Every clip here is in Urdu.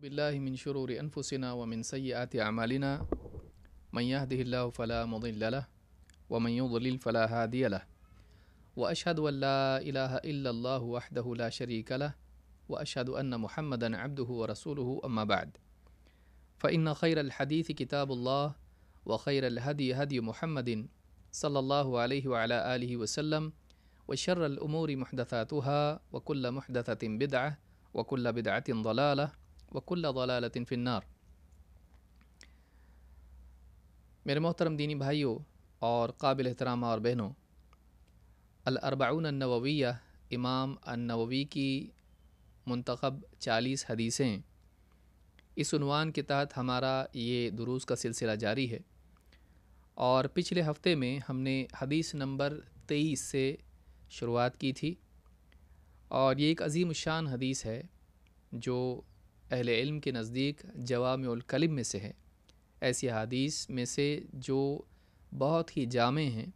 بالله من شرور أنفسنا ومن سيئات أعمالنا من يهده الله فلا مضل له ومن يضلل فلا هادي له وأشهد أن لا إله إلا الله وحده لا شريك له وأشهد أن محمدا عبده ورسوله أما بعد فإن خير الحديث كتاب الله وخير الهدي هدي محمد صلى الله عليه وعلى آله وسلم وشر الأمور محدثاتها وكل محدثة بدعة وكل بدعة ضلالة وكل ضلالة في النار۔ میرے محترم دینی بھائیوں اور قابل احترام اور بہنوں، الاربعون النوویہ امام النووی کی منتخب 40 حدیثیں، اس عنوان کے تحت ہمارا یہ دروس کا سلسلہ جاری ہے، اور پچھلے ہفتے میں ہم نے حدیث نمبر 23 سے شروعات کی تھی، اور یہ ایک عظیم الشان حدیث ہے جو اہل علم کے نزدیک جوامع الکلم میں سے ہے، ایسی حدیث میں سے جو بہت ہی جامع ہیں،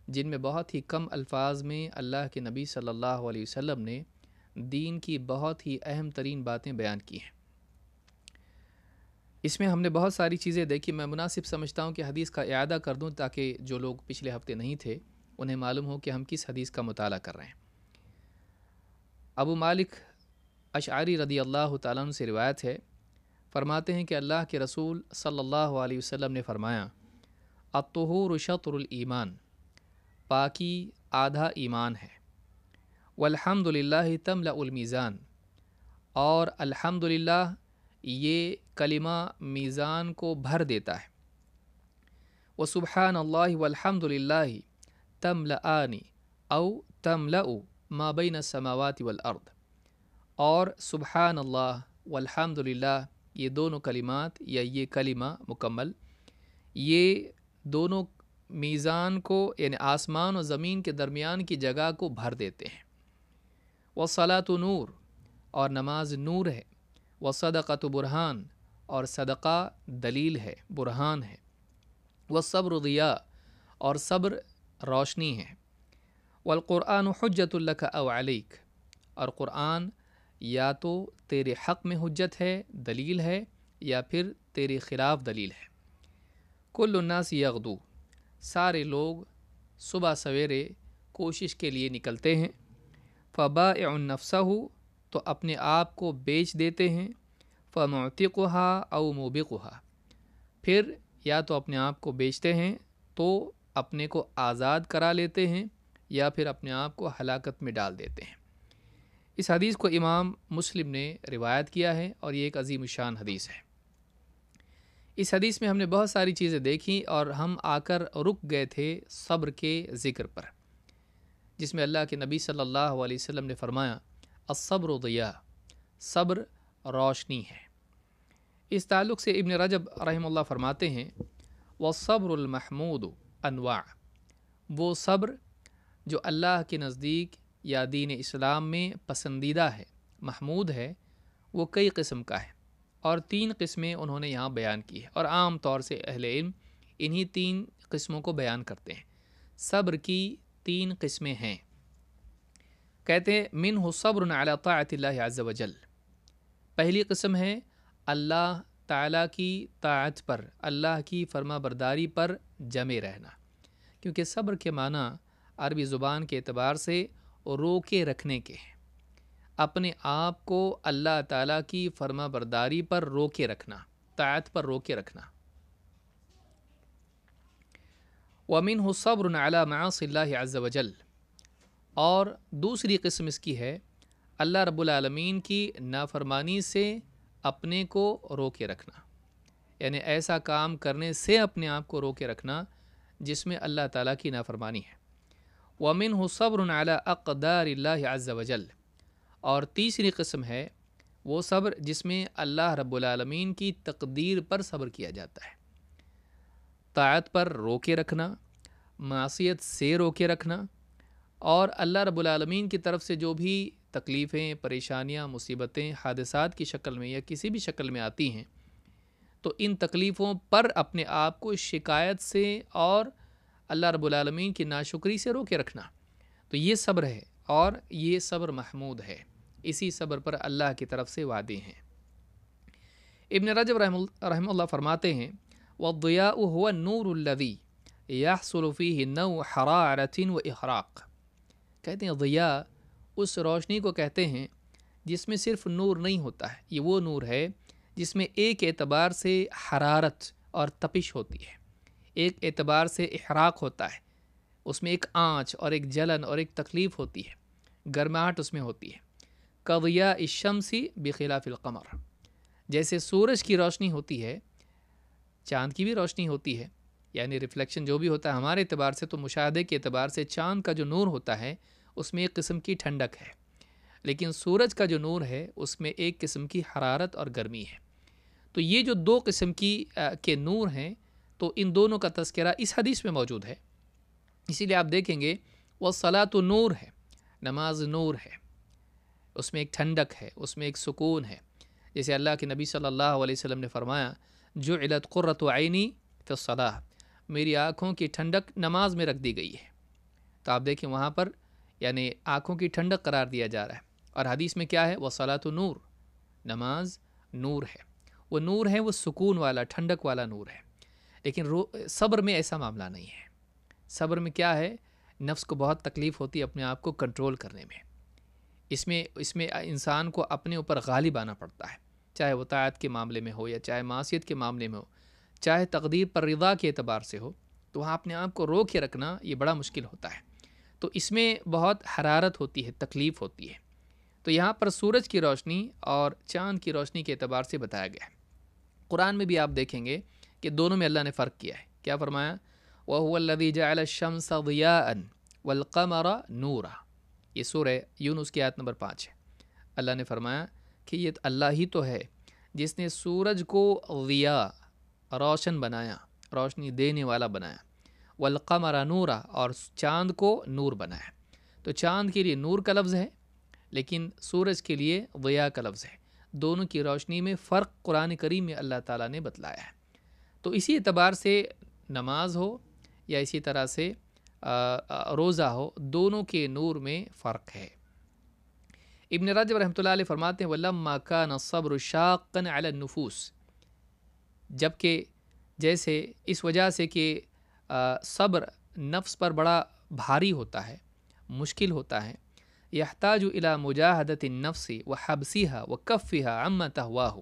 جن میں بہت ہی کم الفاظ میں اللہ کے نبی صلی اللہ علیہ وسلم نے دین کی بہت ہی اہم ترین باتیں بیان کی ہیں۔ اس میں ہم نے بہت ساری چیزیں دیکھی۔ میں مناسب سمجھتا ہوں کہ حدیث کا اعادہ کر دوں تاکہ جو لوگ پچھلے ہفتے نہیں تھے انہیں معلوم ہو کہ ہم کس حدیث کا مطالعہ کر رہے ہیں۔ ابو مالک اشعری رضی اللہ تعالیٰ عنہ سے روایت ہے، فرماتے ہیں کہ اللہ کے رسول صلی اللہ علیہ وسلم نے فرمایا، الطہور شطر الایمان، پاکی آدھا ایمان ہے، والحمد للہ تملأ المیزان، اور الحمدللہ یہ کلمہ میزان کو بھر دیتا ہے، وسبحان اللہ والحمد للہ تملأان او تملأ ما بین السماوات والارض، اور سبحان اللہ والحمد للہ یہ دونوں کلمات یا یہ کلمہ مکمل، یہ دونوں میزان کو یعنی آسمان و زمین کے درمیان کی جگہ کو بھر دیتے ہیں۔ والصلاۃ نور، اور نماز نور ہے، والصدقۃ برہان، اور صدقہ دلیل ہے، برہان ہے، والصبر ضیاء، اور صبر روشنی ہے، والقرآن حجۃ لک او علیک، اور قرآن یا تو تیرے حق میں حجت ہے، دلیل ہے، یا پھر تیرے خلاف دلیل ہے۔ کل الناس یغدو، سارے لوگ صبح سویرے کوشش کے لیے نکلتے ہیں، فبائع نفسہ، تو اپنے آپ کو بیچ دیتے ہیں، فمعتقها او موبقها، پھر یا تو اپنے آپ کو بیچتے ہیں تو اپنے کو آزاد کرا لیتے ہیں، یا پھر اپنے آپ کو ہلاکت میں ڈال دیتے ہیں۔ اس حدیث کو امام مسلم نے روایت کیا ہے، اور یہ ایک عظیم الشان حدیث ہے۔ اس حدیث میں ہم نے بہت ساری چیزیں دیکھی، اور ہم آ کر رک گئے تھے صبر کے ذکر پر، جس میں اللہ کے نبی صلی اللہ علیہ وسلم نے فرمایا، الصبر ضیاء، صبر روشنی ہے۔ اس تعلق سے ابن رجب رحمہ اللہ فرماتے ہیں، والصبر المحمود انواع، وہ صبر جو اللہ کے نزدیک یا دین اسلام میں پسندیدہ ہے، محمود ہے، وہ کئی قسم کا ہے، اور 3 قسمیں انہوں نے یہاں بیان کی ہے، اور عام طور سے اہل علم انہی 3 قسموں کو بیان کرتے ہیں۔ صبر کی 3 قسمیں ہیں، کہتے ہیں منہ صبر علی طاعت اللہ عز وجل، پہلی قسم ہے اللہ تعالیٰ کی طاعت پر، اللہ کی فرما برداری پر جمے رہنا، کیونکہ صبر کے معنی عربی زبان کے اعتبار سے روکے رکھنے کے ہیں، اپنے آپ کو اللہ تعالیٰ کی فرما برداری پر روکے رکھنا، طاعت پر روکے رکھنا۔ وَمِنْهُ صَبْرٌ عَلَى مَعَاصِ اللَّهِ عَزَّ وَجَلَّ، اور دوسری قسم اس کی ہے اللہ رب العالمین کی نافرمانی سے اپنے کو روکے رکھنا، یعنی ایسا کام کرنے سے اپنے آپ کو روکے رکھنا جس میں اللہ تعالیٰ کی نافرمانی ہے۔ وَمِنْهُ صَبْرٌ عَلَى أَقْدَارِ اللَّهِ عَزَّ وَجَلَّ، اور تیسری قسم ہے وہ صبر جس میں اللہ رب العالمین کی تقدیر پر صبر کیا جاتا ہے، طاعت پر روکے رکھنا، معصیت سے روکے رکھنا، اور اللہ رب العالمین کی طرف سے جو بھی تکلیفیں، پریشانیاں، مصیبتیں حادثات کی شکل میں یا کسی بھی شکل میں آتی ہیں، تو ان تکلیفوں پر اپنے آپ کو شکایت سے اور اللہ رب العالمین کی ناشکری سے روکے رکھنا، تو یہ صبر ہے، اور یہ صبر محمود ہے، اسی صبر پر اللہ کی طرف سے وعدے ہیں۔ ابن رجب رحمہ اللہ فرماتے ہیں والضیاء هو النور الذی یحصل فیہ نوع حرارت و احراق، کہتے ہیں ضیاء اس روشنی کو کہتے ہیں جس میں صرف نور نہیں ہوتا ہے، یہ وہ نور ہے جس میں ایک اعتبار سے حرارت اور تپش ہوتی ہے، ایک اعتبار سے احراق ہوتا ہے، اس میں ایک آنچ اور ایک جلن اور ایک تکلیف ہوتی ہے، گرماہٹ اس میں ہوتی ہے۔ کضیاء الشمس بخلاف القمر، جیسے سورج کی روشنی ہوتی ہے، چاند کی بھی روشنی ہوتی ہے، یعنی ریفلیکشن جو بھی ہوتا ہے ہمارے اعتبار سے، تو مشاہدے کے اعتبار سے چاند کا جو نور ہوتا ہے اس میں ایک قسم کی ٹھنڈک ہے، لیکن سورج کا جو نور ہے اس میں ایک قسم کی حرارت اور گرمی ہے۔ تو یہ جو دو قسم کے نور ہیں، تو ان دونوں کا تذکرہ اس حدیث میں موجود ہے۔ اسی لیے آپ دیکھیں گے والصلاۃ نور ہے، نماز نور ہے، اس میں ایک ٹھنڈک ہے، اس میں ایک سکون ہے، جیسے اللہ کے نبی صلی اللہ علیہ وسلم نے فرمایا جعلت قرۃ عینی فی الصلاۃ، میری آنکھوں کی ٹھنڈک نماز میں رکھ دی گئی ہے۔ تو آپ دیکھیں وہاں پر یعنی آنکھوں کی ٹھنڈک قرار دیا جا رہا ہے، اور حدیث میں کیا ہے والصلاۃ نور، نماز نور ہے، وہ نور ہے، وہ سکون والا ٹھنڈک والا نور ہے۔ لیکن صبر میں ایسا معاملہ نہیں ہے۔ صبر میں کیا ہے، نفس کو بہت تکلیف ہوتی ہے اپنے آپ کو کنٹرول کرنے میں، اس میں انسان کو اپنے اوپر غالب آنا پڑتا ہے، چاہے وہ طاعت کے معاملے میں ہو یا چاہے معصیت کے معاملے میں ہو، چاہے تقدیر پر رضا کے اعتبار سے ہو، تو وہاں اپنے آپ کو روک کے رکھنا یہ بڑا مشکل ہوتا ہے۔ تو اس میں بہت حرارت ہوتی ہے، تکلیف ہوتی ہے۔ تو یہاں پر سورج کی روشنی اور چاند کی روشنی کے اعتبار سے بتایا گیا ہے۔ قرآن میں بھی آپ دیکھیں گے کہ دونوں میں اللہ نے فرق کیا ہے۔ کیا فرمایا؟ وَهُوَ الَّذِي جَعَلَ الشَّمْسَ ضِيَاءً وَالْقَمَرَ نُورًا، یہ سورہ یونس کی آیت نمبر 5 ہے۔ اللہ نے فرمایا کہ یہ اللہ ہی تو ہے جس نے سورج کو ضیاء، روشن بنایا، روشنی دینے والا بنایا، والقمر نورا، اور چاند کو نور بنایا۔ تو چاند کے لیے نور کا لفظ ہے، لیکن سورج کے لیے ضیاء کا لفظ ہے۔ دونوں کی روشنی میں فرق قرآن کریم میں اللہ تعالیٰ نے بتلایا ہے۔ تو اسی اعتبار سے نماز ہو یا اسی طرح سے روزہ ہو، دونوں کے نور میں فرق ہے۔ ابن رجب رحمۃ اللہ علیہ فرماتے ہیں وَلَمَّا كَانَ الصَّبْرُ شَاقًا عَلَى النُّفُوسِ، جبکہ جیسے اس وجہ سے کہ صبر نفس پر بڑا بھاری ہوتا ہے، مشکل ہوتا ہے، يحتاج إلى مجاهدة النفس وحبسها وكفها عما تهواه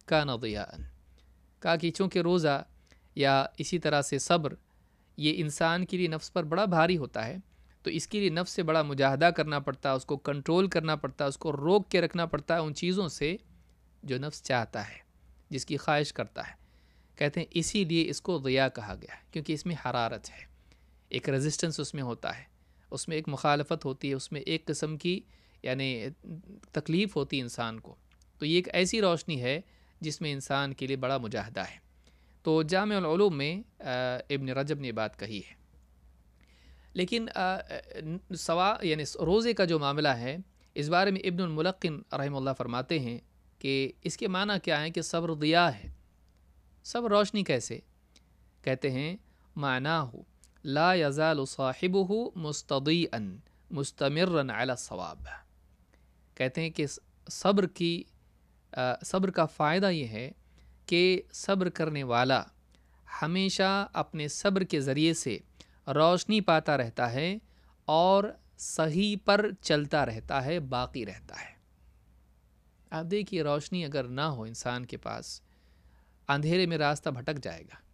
كان ضياءً، کہا کہ چونکہ روزہ یا اسی طرح سے صبر یہ انسان کے لیے نفس پر بڑا بھاری ہوتا ہے، تو اس کے لیے نفس سے بڑا مجاہدہ کرنا پڑتا ہے، اس کو کنٹرول کرنا پڑتا ہے، اس کو روک کے رکھنا پڑتا ہے ان چیزوں سے جو نفس چاہتا ہے، جس کی خواہش کرتا ہے۔ کہتے ہیں اسی لیے اس کو ضیاء کہا گیا ہے، کیونکہ اس میں حرارت ہے، ایک ریزسٹنس اس میں ہوتا ہے، اس میں ایک مخالفت ہوتی ہے، اس میں ایک قسم کی یعنی تکلیف ہوتی ہے انسان کو۔ تو یہ ایک ایسی روشنی ہے جس میں انسان کے لیے بڑا مجاہدہ ہے۔ تو جامع العلوم میں ابن رجب نے بات کہی ہے۔ لیکن یعنی روزے کا جو معاملہ ہے، اس بارے میں ابن الملقن رحمہ اللہ فرماتے ہیں کہ اس کے معنی کیا ہے کہ صبر ضیاء ہے، صبر روشنی کیسے؟ کہتے ہیں معناہ لا یزال صاحبہ مستضیئا مستمرا علی الصواب، کہتے ہیں کہ صبر کا فائدہ یہ ہے کہ صبر کرنے والا ہمیشہ اپنے صبر کے ذریعے سے روشنی پاتا رہتا ہے اور صحیح پر چلتا رہتا ہے، باقی رہتا ہے۔ آپ دیکھیے روشنی اگر نہ ہو انسان کے پاس، اندھیرے میں راستہ بھٹک جائے گا۔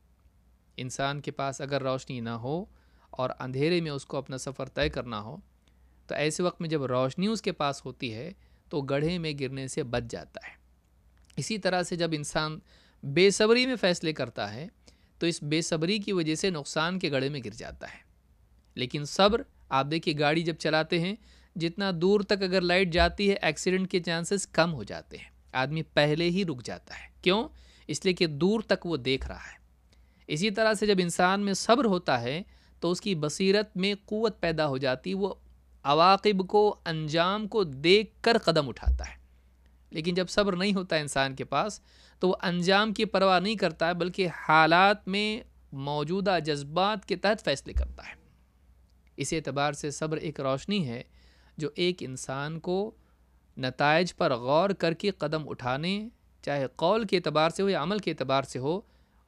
انسان کے پاس اگر روشنی نہ ہو اور اندھیرے میں اس کو اپنا سفر طے کرنا ہو، تو ایسے وقت میں جب روشنی اس کے پاس ہوتی ہے تو گڑھے میں گرنے سے بچ جاتا ہے۔ اسی طرح سے جب انسان بے صبری میں فیصلے کرتا ہے تو اس بے صبری کی وجہ سے نقصان کے گڑھے میں گر جاتا ہے۔ لیکن صبر، آپ دیکھیے گاڑی جب چلاتے ہیں جتنا دور تک اگر لائٹ جاتی ہے ایکسیڈنٹ کے چانسز کم ہو جاتے ہیں، آدمی پہلے ہی رک جاتا ہے۔ کیوں؟ اس لیے کہ دور تک وہ دیکھ رہا ہے۔ اسی طرح سے جب انسان میں صبر ہوتا ہے تو اس کی بصیرت میں قوت پیدا ہو جاتی، وہ عواقب کو، انجام کو دیکھ کر قدم اٹھاتا ہے۔ لیکن جب صبر نہیں ہوتا ہے انسان کے پاس تو وہ انجام کی پرواہ نہیں کرتا ہے، بلکہ حالات میں موجودہ جذبات کے تحت فیصلے کرتا ہے۔ اس اعتبار سے صبر ایک روشنی ہے جو ایک انسان کو نتائج پر غور کر کے قدم اٹھانے چاہے قول کے اعتبار سے ہو یا عمل کے اعتبار سے ہو،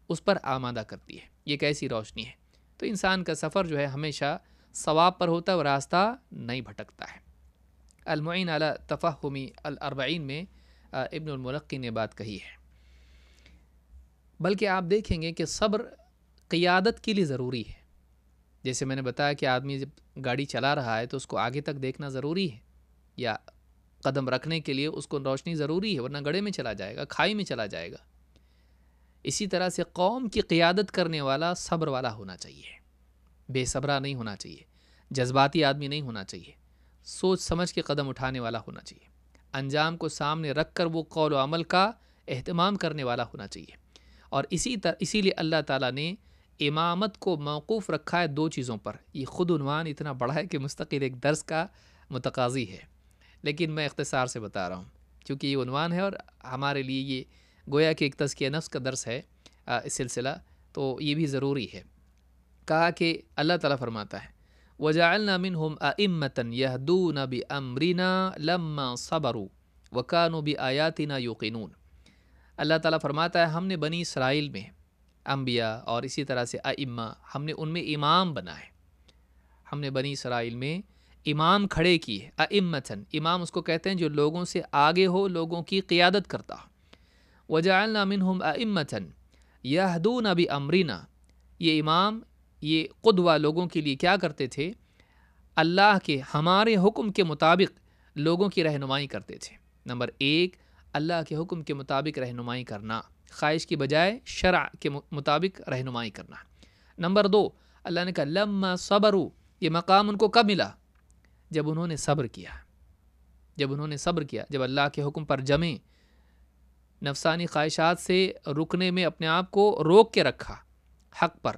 اس پر آمادہ کرتی ہے۔ یہ کیسی روشنی ہے؟ تو انسان کا سفر جو ہے ہمیشہ ثواب پر ہوتا ہے اور راستہ نہیں بھٹکتا ہے۔ المعین علی تفہم الاربعین میں ابن الملقن نے بات کہی ہے۔ بلکہ آپ دیکھیں گے کہ صبر قیادت کے لیے ضروری ہے۔ جیسے میں نے بتایا کہ آدمی جب گاڑی چلا رہا ہے تو اس کو آگے تک دیکھنا ضروری ہے، یا قدم رکھنے کے لیے اس کو روشنی ضروری ہے، ورنہ گڑھے میں چلا جائے گا، کھائی میں چلا جائے گا۔ اسی طرح سے قوم کی قیادت کرنے والا صبر والا ہونا چاہیے، بے صبرا نہیں ہونا چاہیے، جذباتی آدمی نہیں ہونا چاہیے، سوچ سمجھ کے قدم اٹھانے والا ہونا چاہیے، انجام کو سامنے رکھ کر وہ قول و عمل کا اہتمام کرنے والا ہونا چاہیے۔ اور اسی لیے اللہ تعالیٰ نے امامت کو موقوف رکھا ہے دو چیزوں پر۔ یہ خود عنوان اتنا بڑا ہے کہ مستقل ایک درس کا متقاضی ہے، لیکن میں اختصار سے بتا رہا ہوں کیونکہ یہ عنوان ہے اور ہمارے لیے یہ گویا کہ ایک تزکیہ نفس کا درس ہے اس سلسلہ، تو یہ بھی ضروری ہے۔ کہا کہ اللہ تعالیٰ فرماتا ہے وَجَعَلْنَا مِنْهُمْ أَئِمَّةً يَهْدُونَ بِأَمْرِنَا لَمَّا صَبَرُوا وَكَانُوا بِآيَاتِنَا يُوقِنُونَ۔ اللہ تعالیٰ فرماتا ہے ہم نے بنی اسرائیل میں انبیاء اور اسی طرح سے ائمہ، ہم نے ان میں امام بنائے، ہم نے بنی اسرائیل میں امام کھڑے کیے۔ ائمتاً، امام اس کو کہتے ہیں جو لوگوں سے آگے ہو، لوگوں کی قیادت کرتا ہو۔ وجعلنا منہم ائمتاً یہدون بامرنا، یہ امام، یہ قدوہ لوگوں کے لیے کیا کرتے تھے؟ اللہ کے ہمارے حکم کے مطابق لوگوں کی رہنمائی کرتے تھے۔ نمبر ایک، اللہ کے حکم کے مطابق رہنمائی کرنا، خواہش کی بجائے شرع کے مطابق رہنمائی کرنا۔ نمبر دو، اللہ نے کہا لما صبروا، یہ مقام ان کو کب ملا؟ جب انہوں نے صبر کیا، جب انہوں نے صبر کیا، جب اللہ کے حکم پر جمے، نفسانی خواہشات سے رکنے میں اپنے آپ کو روک کے رکھا حق پر،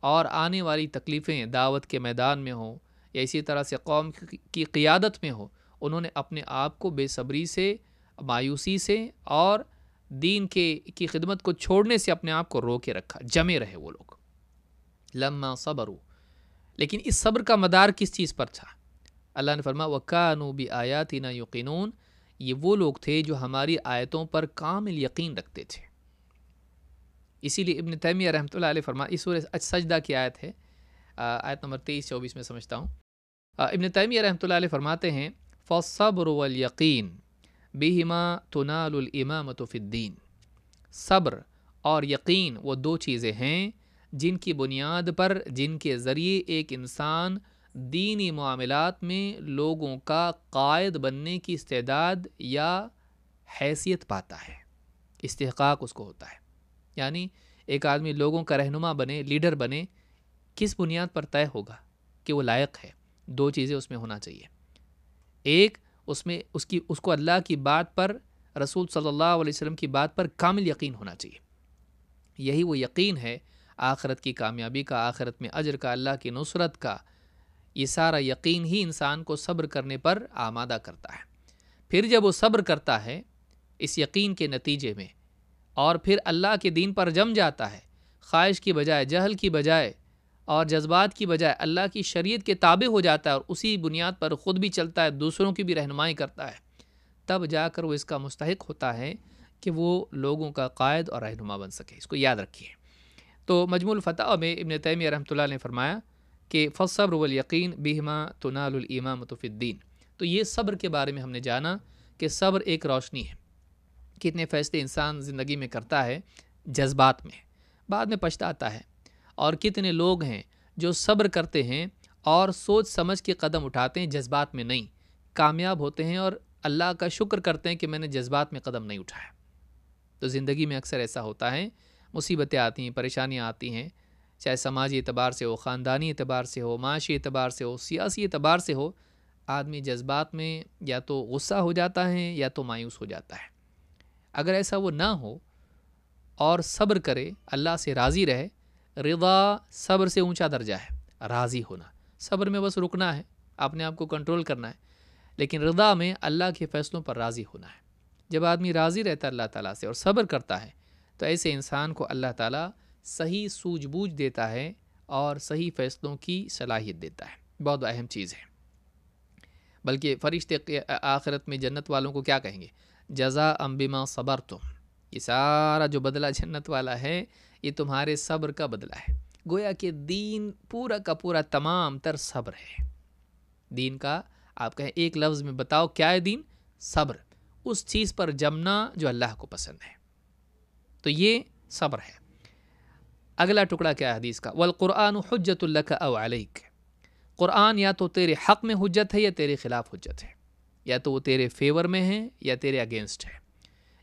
اور آنے والی تکلیفیں دعوت کے میدان میں ہوں یا اسی طرح سے قوم کی قیادت میں ہو، انہوں نے اپنے آپ کو بے صبری سے، مایوسی سے اور دین کی خدمت کو چھوڑنے سے اپنے آپ کو روکے رکھا، جمے رہے وہ لوگ۔ لما صبروا، لیکن اس صبر کا مدار کس چیز پر تھا؟ اللہ نے فرمایا وَكَانُوا بِآيَاتِنَا يُوقِنُونَ، یہ وہ لوگ تھے جو ہماری آیتوں پر کامل یقین رکھتے تھے۔ اسی لیے ابن تیمیہ رحمۃ اللہ علیہ فرمایا، اس سورہ سجدہ کی آیت ہے، آیت نمبر 23-24 میں سمجھتا ہوں۔ ابن تیمیہ رحمۃ اللہ علیہ فرماتے ہیں فَالصَّبْرُ وَالْيَقِينُ بِهِمَا تُنَالُ الْإِمَامَةُ فِي الدِّينِ، صبر اور یقین وہ دو چیزیں ہیں جن کی بنیاد پر، جن کے ذریعے ایک انسان دینی معاملات میں لوگوں کا قائد بننے کی استعداد یا حیثیت پاتا ہے، استحقاق اس کو ہوتا ہے۔ یعنی ایک آدمی لوگوں کا رہنما بنے، لیڈر بنے، کس بنیاد پر طے ہوگا کہ وہ لائق ہے؟ دو چیزیں اس میں ہونا چاہیے۔ ایک، اس میں اس کو اللہ کی بات پر، رسول صلی اللہ علیہ وسلم کی بات پر کامل یقین ہونا چاہیے۔ یہی وہ یقین ہے آخرت کی کامیابی کا، آخرت میں اجر کا، اللہ کی نصرت کا۔ یہ سارا یقین ہی انسان کو صبر کرنے پر آمادہ کرتا ہے۔ پھر جب وہ صبر کرتا ہے اس یقین کے نتیجے میں، اور پھر اللہ کے دین پر جم جاتا ہے، خواہش کی بجائے، جہل کی بجائے اور جذبات کی بجائے اللہ کی شریعت کے تابع ہو جاتا ہے، اور اسی بنیاد پر خود بھی چلتا ہے، دوسروں کی بھی رہنمائی کرتا ہے، تب جا کر وہ اس کا مستحق ہوتا ہے کہ وہ لوگوں کا قائد اور رہنما بن سکے۔ اس کو یاد رکھیے۔ تو مجموع الفتاوی میں ابن تیمیہ رحمۃ اللہ نے فرمایا کہ فالصبر والیقین بہما تنال الامامۃ فی الدین۔ تو یہ صبر کے بارے میں ہم نے جانا کہ صبر ایک روشنی ہے۔ کتنے فیصلے انسان زندگی میں کرتا ہے جذبات میں، بعد میں پچھتاتا ہے، اور کتنے لوگ ہیں جو صبر کرتے ہیں اور سوچ سمجھ کے قدم اٹھاتے ہیں، جذبات میں نہیں، کامیاب ہوتے ہیں اور اللہ کا شکر کرتے ہیں کہ میں نے جذبات میں قدم نہیں اٹھایا۔ تو زندگی میں اکثر ایسا ہوتا ہے، مصیبتیں آتی ہیں، پریشانیاں آتی ہیں، چاہے سماجی اعتبار سے ہو، خاندانی اعتبار سے ہو، معاشی اعتبار سے ہو، سیاسی اعتبار سے ہو، آدمی جذبات میں یا تو غصہ ہو جاتا ہے یا تو مایوس ہو جاتا ہے۔ اگر ایسا وہ نہ ہو اور صبر کرے، اللہ سے راضی رہے، رضا صبر سے اونچا درجہ ہے، راضی ہونا۔ صبر میں بس رکنا ہے، اپنے آپ کو کنٹرول کرنا ہے، لیکن رضا میں اللہ کے فیصلوں پر راضی ہونا ہے۔ جب آدمی راضی رہتا ہے اللہ تعالیٰ سے اور صبر کرتا ہے تو ایسے انسان کو اللہ تعالیٰ صحیح سوجھ بوجھ دیتا ہے اور صحیح فیصلوں کی صلاحیت دیتا ہے۔ بہت اہم چیز ہے۔ بلکہ فرشتے آخرت میں جنت والوں کو کیا کہیں گے؟ جزاء بما صبرتم، یہ سارا جو بدلہ جنت والا ہے یہ تمہارے صبر کا بدلہ ہے. گویا کہ دین پورا کا پورا تمام تر صبر ہے. دین کا آپ کہیں ایک لفظ میں بتاؤ کیا ہے دین؟ صبر. اس چیز پر جمنا جو اللہ کو پسند ہے. تو یہ صبر ہے. اگلا ٹکڑا کیا ہے حدیث کا؟ والقرآن حجت لک او علیک. قرآن یا تو تیرے حق میں حجت ہے یا تیرے خلاف حجت ہے. یا تو وہ تیرے فیور میں ہے یا تیرے اگینسٹ ہے.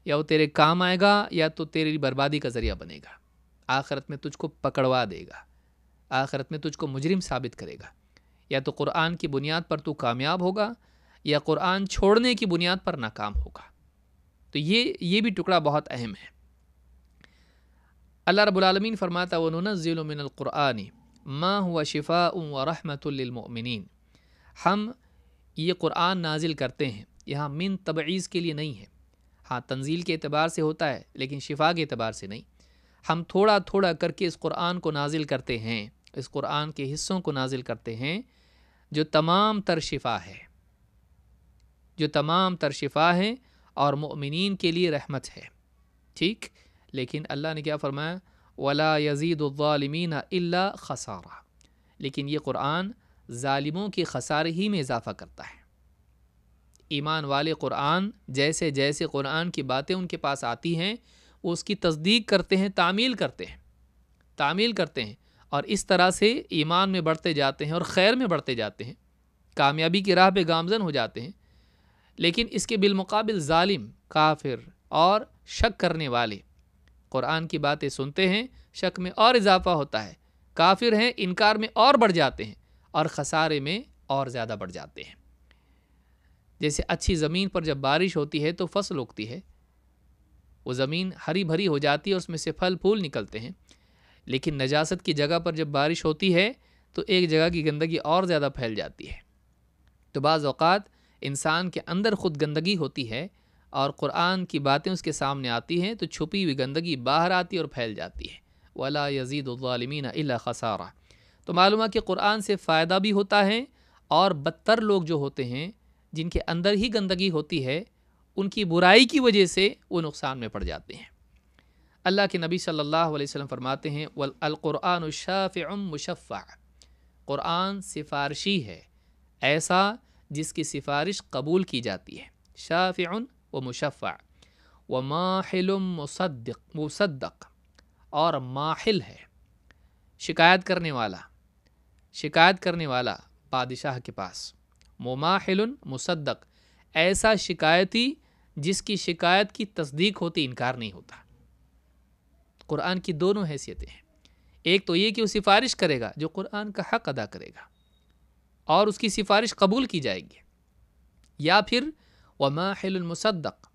یا وہ تیرے کام آئے گا یا تو تیری بربادی کا ذریعہ بنے گا. آخرت میں تجھ کو پکڑوا دے گا. آخرت میں تجھ کو مجرم ثابت کرے گا. یا تو قرآن کی بنیاد پر تو کامیاب ہوگا یا قرآن چھوڑنے کی بنیاد پر ناکام ہوگا. تو یہ بھی ٹکڑا بہت اہم ہے. اللہ رب العالمین فرماتا وَنُنَزِّلُ مِنَ الْقُرْآنِ مَا هُوَ شِفَاءٌ وَرَحْمَةٌ لِّلْمُؤْمِنِينَ. ہم یہ قرآن نازل کرتے ہیں. یہاں من تبعیض کے لیے نہیں ہے. ہاں تنزیل کے اعتبار سے ہوتا ہے لیکن شفا کے اعتبار سے نہیں. ہم تھوڑا تھوڑا کر کے اس قرآن کو نازل کرتے ہیں. اس قرآن کے حصوں کو نازل کرتے ہیں جو تمام تر شفا ہے. جو تمام تر شفا ہے اور مؤمنین کے لیے رحمت ہے. ٹھیک. لیکن اللہ نے کیا فرمایا؟ وَلَا يَزِيدُ الظَّالِمِينَ إِلَّا خَسَارًا. لیکن یہ قرآن ظالموں کے خسارے ہی میں اضافہ کرتا ہے. ایمان والے قرآن جیسے جیسے قرآن کی باتیں ان کے پاس آتی ہیں وہ اس کی تصدیق کرتے ہیں، تعمیل کرتے ہیں اور اس طرح سے ایمان میں بڑھتے جاتے ہیں اور خیر میں بڑھتے جاتے ہیں، کامیابی کی راہ پہ گامزن ہو جاتے ہیں. لیکن اس کے بالمقابل ظالم، کافر اور شک کرنے والے قرآن کی باتیں سنتے ہیں، شک میں اور اضافہ ہوتا ہے، کافر ہیں، انکار میں اور بڑھ جاتے ہیں اور خسارے میں اور زیادہ بڑھ جاتے ہیں. جیسے اچھی زمین پر جب بارش ہوتی ہے تو فصل اگتی ہے، وہ زمین ہری بھری ہو جاتی ہے، اس میں سے پھل پھول نکلتے ہیں. لیکن نجاست کی جگہ پر جب بارش ہوتی ہے تو ایک جگہ کی گندگی اور زیادہ پھیل جاتی ہے. تو بعض اوقات انسان کے اندر خود گندگی ہوتی ہے اور قرآن کی باتیں اس کے سامنے آتی ہیں تو چھپی ہوئی گندگی باہر آتی اور پھیل جاتی ہے. وَلَا يَزِيدُ الظَّالِمِينَ إِلَّا خَسَارًا. تو معلوم ہے کہ قرآن سے فائدہ بھی ہوتا ہے اور بدتر لوگ جو ہوتے ہیں جن کے اندر ہی گندگی ہوتی ہے ان کی برائی کی وجہ سے وہ نقصان میں پڑ جاتے ہیں. اللہ کے نبی صلی اللہ علیہ وسلم فرماتے ہیں القرآن شافع مشفع. قرآن سفارشی ہے، ایسا جس کی سفارش قبول کی جاتی ہے. شافع و مشفع و ماحل مصدق. اور ماحل ہے شکایت کرنے والا بادشاہ کے پاس. مماحل مصدق ایسا شکایتی جس کی شکایت کی تصدیق ہوتی، انکار نہیں ہوتا. قرآن کی دونوں حیثیتیں ہیں. ایک تو یہ کہ وہ سفارش کرے گا جو قرآن کا حق ادا کرے گا اور اس کی سفارش قبول کی جائے گی، یا پھر وماحل المصدق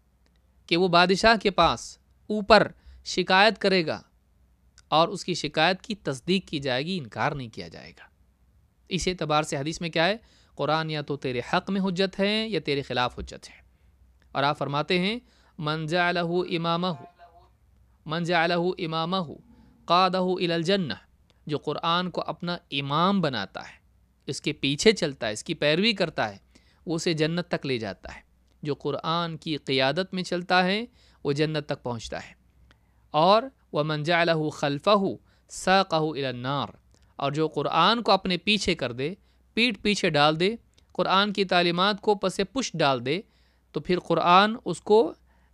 کہ وہ بادشاہ کے پاس اوپر شکایت کرے گا اور اس کی شکایت کی تصدیق کی جائے گی، انکار نہیں کیا جائے گا. اس اعتبار سے حدیث میں کیا ہے؟ قرآن یا تو تیرے حق میں حجت ہے یا تیرے خلاف حجت ہے. اور آپ فرماتے ہیں من جعلہ امامہ قادہ الی الجنہ. جو قرآن کو اپنا امام بناتا ہے، اس کے پیچھے چلتا ہے، اس کی پیروی کرتا ہے، وہ اسے جنت تک لے جاتا ہے. جو قرآن کی قیادت میں چلتا ہے وہ جنت تک پہنچتا ہے. اور ومن جعلہ خلفہ ساقہ الی النار. اور جو قرآن کو اپنے پیچھے کر دے، پیٹھ پیچھے ڈال دے، قرآن کی تعلیمات کو پس پش ڈال دے، تو پھر قرآن اس کو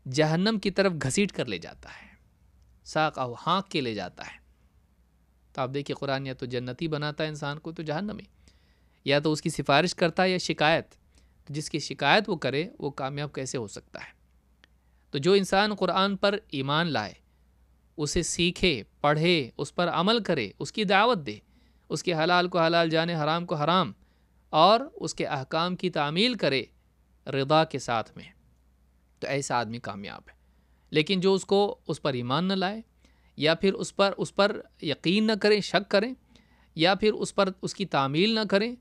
جہنم کی طرف گھسیٹ کر لے جاتا ہے، ساقہ ہانک کے لے جاتا ہے. تو آپ دیکھیں قرآن یا تو جنتی بناتا ہے انسان کو تو جہنمی، یا تو اس کی سفارش کرتا ہے یا شکایت. تو جس کی شکایت وہ کرے وہ کامیاب کیسے ہو سکتا ہے؟ تو جو انسان قرآن پر ایمان لائے، اسے سیکھے، پڑھے، اس پر عمل کرے، اس کی دعوت دے، اس کے حلال کو حلال جانے، حرام کو حرام، اور اس کے احکام کی تعمیل کرے رضا کے ساتھ میں، تو ایسا آدمی کامیاب ہے. لیکن جو اس پر ایمان نہ لائے، یا پھر اس پر یقین نہ کریں، شک کریں، یا پھر اس کی تعمیل نہ کریں،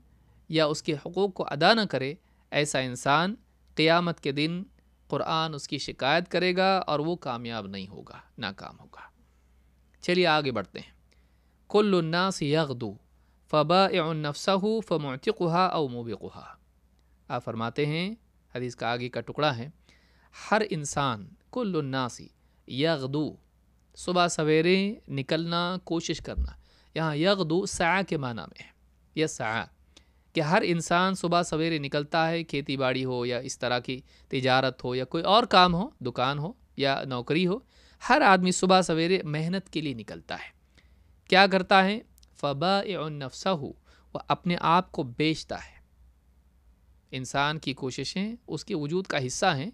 یا اس کے حقوق کو ادا نہ کرے، ایسا انسان قیامت کے دن قرآن اس کی شکایت کرے گا اور وہ کامیاب نہیں ہوگا، ناکام ہوگا. چلیے آگے بڑھتے ہیں. کل الناس یغدو فبائع نفسہ فمعتقها او موبقها. آپ فرماتے ہیں، حدیث کا آگے کا ٹکڑا ہے، ہر انسان، کل الناس یغدو، صبح سویرے نکلنا، کوشش کرنا. یہاں یغدو سعی کے معنی میں ہے، یہ سعی کہ ہر انسان صبح سویرے نکلتا ہے، کھیتی باڑی ہو یا اس طرح کی تجارت ہو یا کوئی اور کام ہو، دکان ہو یا نوکری ہو، ہر آدمی صبح سویرے محنت کے لیے نکلتا ہے. کیا کرتا ہے؟ فبائع نفسہ، وہ اپنے آپ کو بیچتا ہے. انسان کی کوششیں اس کے وجود کا حصہ ہیں،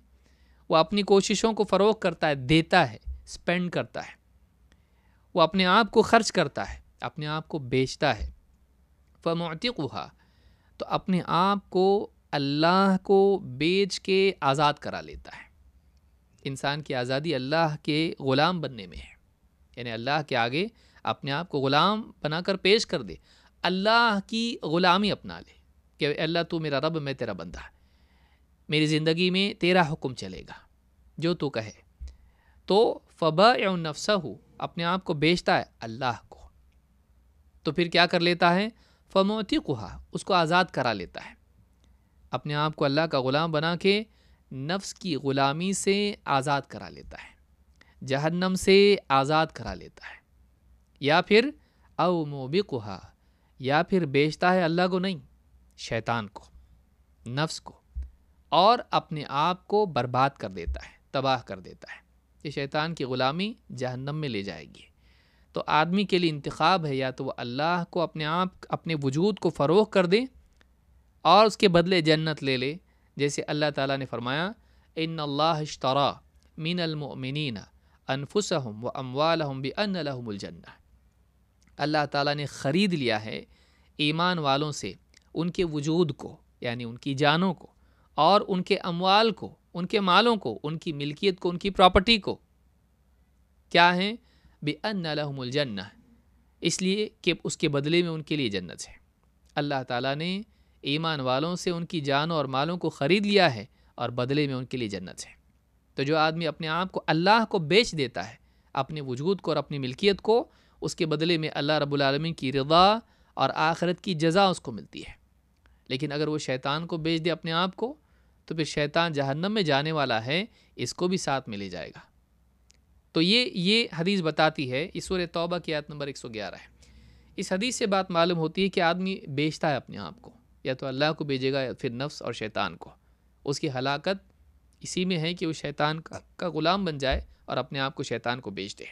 وہ اپنی کوششوں کو فروغ کرتا ہے، دیتا ہے، سپینڈ کرتا ہے، وہ اپنے آپ کو خرچ کرتا ہے، اپنے آپ کو بیچتا ہے. فمعتقھا، تو اپنے آپ کو اللہ کو بیچ کے آزاد کرا لیتا ہے. انسان کی آزادی اللہ کے غلام بننے میں ہے، یعنی اللہ کے آگے اپنے آپ کو غلام بنا کر پیش کر دے، اللہ کی غلامی اپنا لے کہ اللہ تو میرا رب، میں تیرا بندہ، میری زندگی میں تیرا حکم چلے گا، جو تو کہے. تو فبائع نفسہ، اپنے آپ کو بیچتا ہے اللہ کو. تو پھر کیا کر لیتا ہے؟ فمعتقھا، اس کو آزاد کرا لیتا ہے. اپنے آپ کو اللہ کا غلام بنا کے نفس کی غلامی سے آزاد کرا لیتا ہے، جہنم سے آزاد کرا لیتا ہے. یا پھر او موبقھا، یا پھر بیچتا ہے اللہ کو نہیں، شیطان کو، نفس کو، اور اپنے آپ کو برباد کر دیتا ہے، تباہ کر دیتا ہے. یہ شیطان کی غلامی جہنم میں لے جائے گی. تو آدمی کے لیے انتخاب ہے، یا تو وہ اللہ کو اپنے وجود کو فروغ کر دے اور اس کے بدلے جنت لے لے، جیسے اللہ تعالیٰ نے فرمایا ان اللہ اشترى من المؤمنین انفسهم واموالهم بان لهم الجنہ. اللہ تعالیٰ نے خرید لیا ہے ایمان والوں سے ان کے وجود کو، یعنی ان کی جانوں کو، اور ان کے اموال کو، ان کے مالوں کو، ان کی ملکیت کو، ان کی پراپرٹی کو. کیا ہیں؟ بِأَنَّ لَهُمُ الْجَنَّةِ، اس لیے کہ اس کے بدلے میں ان کے لیے جنت ہے. اللہ تعالیٰ نے ایمان والوں سے ان کی جانوں اور مالوں کو خرید لیا ہے اور بدلے میں ان کے لیے جنت ہے. تو جو آدمی اپنے آپ کو اللہ کو بیچ دیتا ہے، اپنے وجود کو اور اپنی ملکیت کو، اس کے بدلے میں اللہ رب العالمین کی رضا اور آخرت کی جزا اس کو ملتی ہے. لیکن اگر وہ شیطان کو بیچ دے اپنے آپ کو، تو پھر شیطان جہنم میں جانے والا ہے، اس کو بھی ساتھ میں لے جائے گا. تو یہ حدیث بتاتی ہے، اس سورہ توبہ کی آیت نمبر 111 ہے. اس حدیث سے بات معلوم ہوتی ہے کہ آدمی بیچتا ہے اپنے آپ کو، یا تو اللہ کو بیچے گا یا پھر نفس اور شیطان کو. اس کی ہلاکت اسی میں ہے کہ وہ شیطان کا غلام بن جائے اور اپنے آپ کو شیطان کو بیچ دے.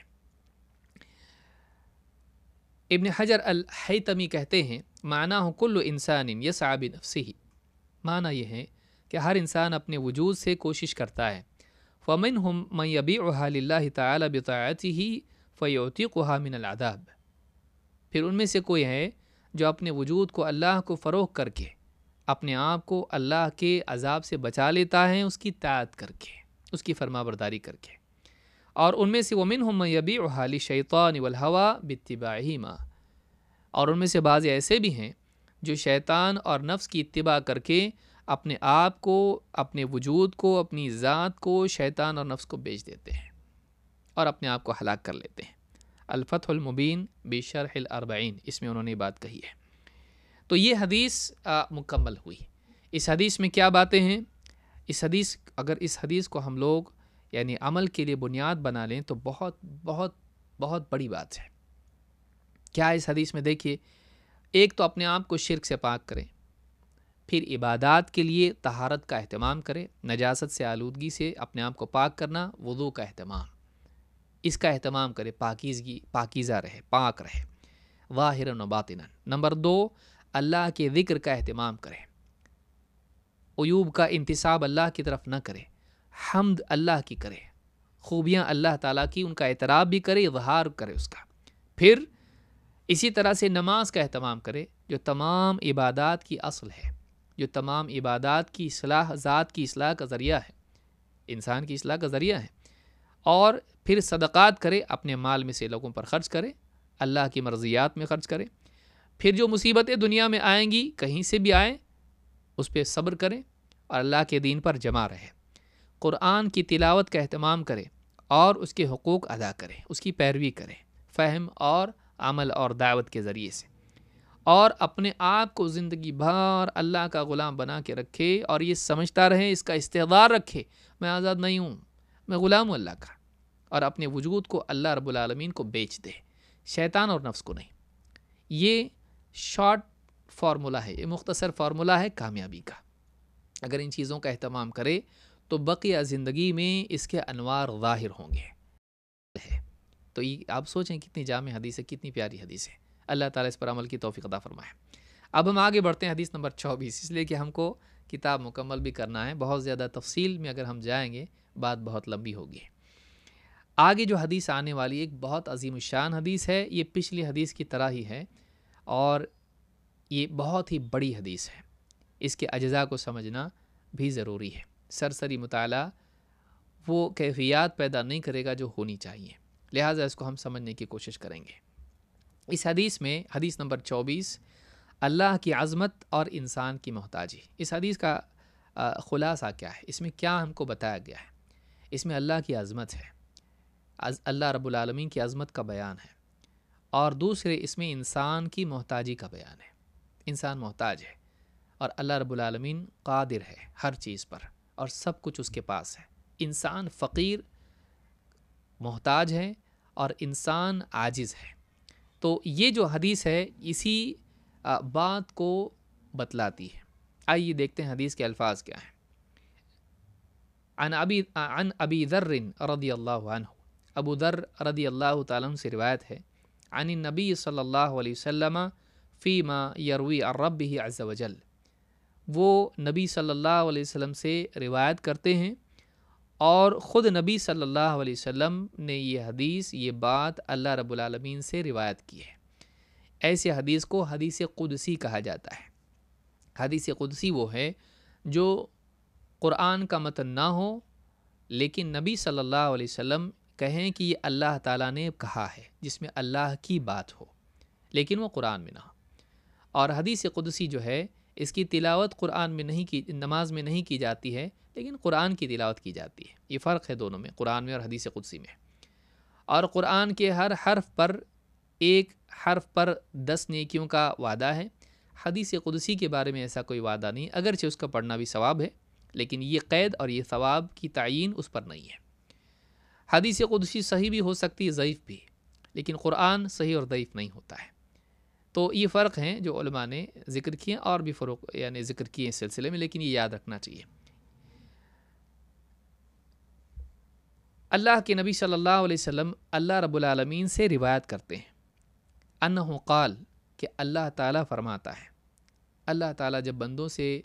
ابن حجر الحیتمی کہتے ہیں معنی کل انسان یسعی بنفسہ، معنی یہ ہے کہ ہر انسان اپنے وجود سے کوشش کرتا ہے. فمنہم من یبیعها للہ تعالی بطاعتہ فیعتقها من العذاب، پھر ان میں سے کوئی ہے جو اپنے وجود کو اللہ کو فروغ کر کے اپنے آپ کو اللہ کے عذاب سے بچا لیتا ہے، اس کی اطاعت کر کے، اس کی فرما برداری کر کے. اور ان میں سے ومنہم من یبیعها للشیطان والہوى باتباعہما، اور ان میں سے بعض ایسے بھی ہیں جو شیطان اور نفس کی اتباع کر کے اپنے آپ کو، اپنے وجود کو، اپنی ذات کو شیطان اور نفس کو بیچ دیتے ہیں اور اپنے آپ کو ہلاک کر لیتے ہیں. الفتح المبین بشرح الاربعین، اس میں انہوں نے بات کہی ہے. تو یہ حدیث مکمل ہوئی. اس حدیث میں کیا باتیں ہیں؟ اگر اس حدیث کو ہم لوگ یعنی عمل کے لیے بنیاد بنا لیں تو بہت بہت بہت بڑی بات ہے. کیا اس حدیث میں دیکھیے، ایک تو اپنے آپ کو شرک سے پاک کریں، پھر عبادات کے لیے طہارت کا اہتمام کریں، نجاست سے، آلودگی سے اپنے آپ کو پاک کرنا، وضو کا اہتمام، اس کا اہتمام کرے، پاکیزہ رہے، پاک رہے، ظاہراً و باطناً. نمبر 2، اللہ کے ذکر کا اہتمام کرے، عیوب کا انتساب اللہ کی طرف نہ کرے، حمد اللہ کی کرے، خوبیاں اللہ تعالیٰ کی ان کا اعتراف بھی کرے، اظہار کرے اس کا. پھر اسی طرح سے نماز کا اہتمام کرے جو تمام عبادات کی اصل ہے، جو تمام عبادات کی اصلاح، ذات کی اصلاح کا ذریعہ ہے، انسان کی اصلاح کا ذریعہ ہے. اور پھر صدقات کرے، اپنے مال میں سے لوگوں پر خرچ کرے، اللہ کی مرضیات میں خرچ کرے. پھر جو مصیبتیں دنیا میں آئیں گی، کہیں سے بھی آئیں، اس پہ صبر کرے اور اللہ کے دین پر جمع رہے. قرآن کی تلاوت کا اہتمام کرے اور اس کے حقوق ادا کرے، اس کی پیروی کرے، فہم اور عمل اور دعوت کے ذریعے سے. اور اپنے آپ کو زندگی بھر اللہ کا غلام بنا کے رکھے اور یہ سمجھتا رہے، اس کا استحضار رکھے، میں آزاد نہیں ہوں، میں غلام ہوں اللہ کا. اور اپنے وجود کو اللہ رب العالمین کو بیچ دے، شیطان اور نفس کو نہیں۔ یہ شارٹ فارمولا ہے، یہ مختصر فارمولا ہے کامیابی کا۔ اگر ان چیزوں کا اہتمام کرے تو بقیہ زندگی میں اس کے انوار ظاہر ہوں گے۔ تو یہ آپ سوچیں کتنی جامع حدیث ہے، کتنی پیاری حدیث ہے۔ اللہ تعالیٰ اس پر عمل کی توفیق عطا فرمائے۔ اب ہم آگے بڑھتے ہیں حدیث نمبر 24، اس لیے کہ ہم کو کتاب مکمل بھی کرنا ہے، بہت زیادہ تفصیل میں اگر ہم جائیں گے بات بہت لمبی ہوگی۔ آگے جو حدیث آنے والی ایک بہت عظیم الشان حدیث ہے، یہ پچھلی حدیث کی طرح ہی ہے اور یہ بہت ہی بڑی حدیث ہے، اس کے اجزاء کو سمجھنا بھی ضروری ہے۔ سرسری مطالعہ وہ کیفیات پیدا نہیں کرے گا جو ہونی چاہیے، لہٰذا اس کو ہم سمجھنے کی کوشش کریں گے۔ اس حدیث میں حدیث نمبر 24، اللہ کی عظمت اور انسان کی محتاجی۔ اس حدیث کا خلاصہ کیا ہے؟ اس میں کیا ہم کو بتایا گیا ہے؟ اس میں اللہ کی عظمت ہے، اللہ رب العالمین کی عظمت کا بیان ہے، اور دوسرے اس میں انسان کی محتاجی کا بیان ہے۔ انسان محتاج ہے اور اللہ رب العالمین قادر ہے ہر چیز پر اور سب کچھ اس کے پاس ہے۔ انسان فقیر محتاج ہے اور انسان عاجز ہے۔ تو یہ جو حدیث ہے اسی بات کو بتلاتی ہے۔ آئیے دیکھتے ہیں حدیث کے الفاظ کیا ہیں۔ عن ابی ذر رضی اللہ عنہ، ابو ذر رضی اللہ تعالیٰ عنہ سے روایت ہے، عن النبی صلی اللہ علیہ وسلم فیما یروی عن ربہ عز وجل، وہ نبی صلی اللہ علیہ وسلم سے روایت کرتے ہیں اور خود نبی صلی اللہ علیہ وسلم نے یہ حدیث، یہ بات اللہ رب العالمین سے روایت کی ہے۔ ایسے حدیث کو حدیث قدسی کہا جاتا ہے۔ حدیث قدسی وہ ہے جو قرآن کا متن نہ ہو لیکن نبی صلی اللہ علیہ وسلم کہیں کہ یہ اللہ تعالیٰ نے کہا ہے، جس میں اللہ کی بات ہو لیکن وہ قرآن میں نہ ہو۔ اور حدیث قدسی جو ہے اس کی تلاوت قرآن میں نہیں کی، نماز میں نہیں کی جاتی ہے لیکن قرآن کی تلاوت کی جاتی ہے۔ یہ فرق ہے دونوں میں، قرآن میں اور حدیث قدسی میں۔ اور قرآن کے ہر حرف پر، ایک حرف پر 10 نیکیوں کا وعدہ ہے۔ حدیث قدسی کے بارے میں ایسا کوئی وعدہ نہیں، اگرچہ اس کا پڑھنا بھی ثواب ہے لیکن یہ قید اور یہ ثواب کی تعیین اس پر نہیں ہے۔ حدیث قدسی صحیح بھی ہو سکتی ہے، ضعیف بھی، لیکن قرآن صحیح اور ضعیف نہیں ہوتا ہے۔ تو یہ فرق ہیں جو علماء نے ذکر کیے، اور بھی فروق یعنی ذکر کیے اس سلسلے میں، لیکن یہ یاد رکھنا چاہیے۔ اللہ کے نبی صلی اللہ علیہ وسلم اللہ رب العالمین سے روایت کرتے ہیں، انہ قال، کہ اللہ تعالیٰ فرماتا ہے۔ اللہ تعالیٰ جب بندوں سے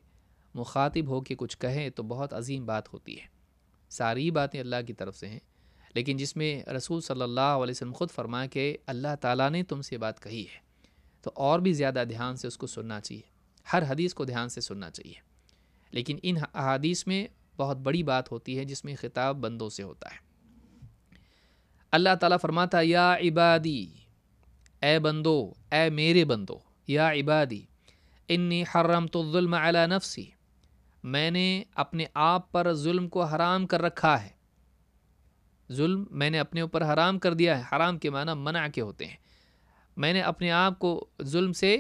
مخاطب ہو کے کچھ کہے تو بہت عظیم بات ہوتی ہے۔ ساری باتیں اللہ کی طرف سے ہیں، لیکن جس میں رسول صلی اللہ علیہ وسلم خود فرمائے کہ اللہ تعالیٰ نے تم سے بات کہی ہے، تو اور بھی زیادہ دھیان سے اس کو سننا چاہیے، ہر حدیث کو دھیان سے سننا چاہیے۔ لیکن ان احادیث میں بہت بڑی بات ہوتی ہے جس میں خطاب بندوں سے ہوتا ہے۔ اللہ تعالیٰ فرماتا ہے، یا عبادی، اے بندو، اے میرے بندو، یا عبادی انی حرمت الظلم علی نفسی، میں نے اپنے آپ پر ظلم کو حرام کر رکھا ہے۔ ظلم میں نے اپنے اوپر حرام کر دیا ہے۔ حرام کے معنی منع کے ہوتے ہیں۔ میں نے اپنے آپ کو ظلم سے،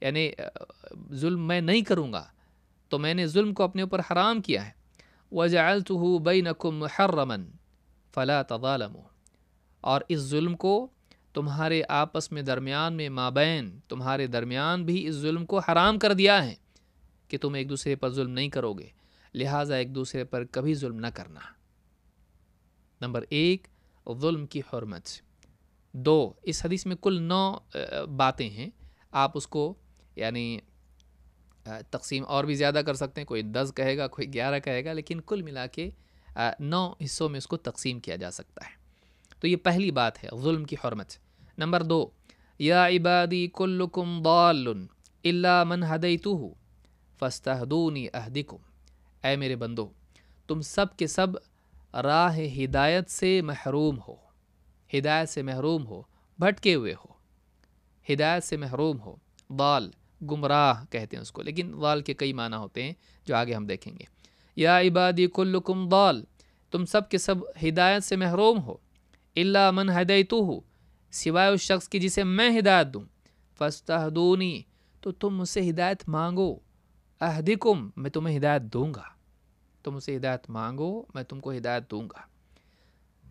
یعنی ظلم میں نہیں کروں گا، تو میں نے ظلم کو اپنے اوپر حرام کیا ہے۔ وَجَعَلْتُهُ بَيْنَكُمْ مُحَرَّمًا فَلَا تَظَالَمُوا، اور اس ظلم کو تمہارے آپس میں درمیان میں، مابین تمہارے درمیان بھی اس ظلم کو حرام کر دیا ہے کہ تم ایک دوسرے پر ظلم نہیں کرو گے، لہٰذا ایک دوسرے پر کبھی ظلم نہ کرنا۔ نمبر 1، ظلم کی حرمت۔ 2، اس حدیث میں کل 9 باتیں ہیں، آپ اس کو یعنی تقسیم اور بھی زیادہ کر سکتے ہیں، کوئی 10 کہے گا، کوئی 11 کہے گا، لیکن کل ملا کے 9 حصوں میں اس کو تقسیم کیا جا سکتا ہے۔ تو یہ پہلی بات ہے، ظلم کی حرمت۔ نمبر 2، یا عبادی کلکم ضال الا من ہدیتہ فاستہدونی اہدکم، اے میرے بندو، تم سب کے سب راہ ہدایت سے محروم ہو، ہدایت سے محروم ہو، بھٹکے ہوئے ہو، ہدایت سے محروم ہو۔ ضال گمراہ کہتے ہیں اس کو، لیکن ضال کے کئی معنی ہوتے ہیں جو آگے ہم دیکھیں گے۔ یا عبادی کلکم ضال، تم سب کے سب ہدایت سے محروم ہو، الا من ہدیتہ، سوائے اس شخص کی جسے میں ہدایت دوں، فاستہدونی، تو تم مجھ سے ہدایت مانگو، اہدکم، میں تمہیں ہدایت دوں گا، تم مجھ سے ہدایت مانگو، میں تم کو ہدایت دوں گا۔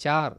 4,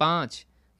5,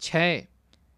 6,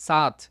7,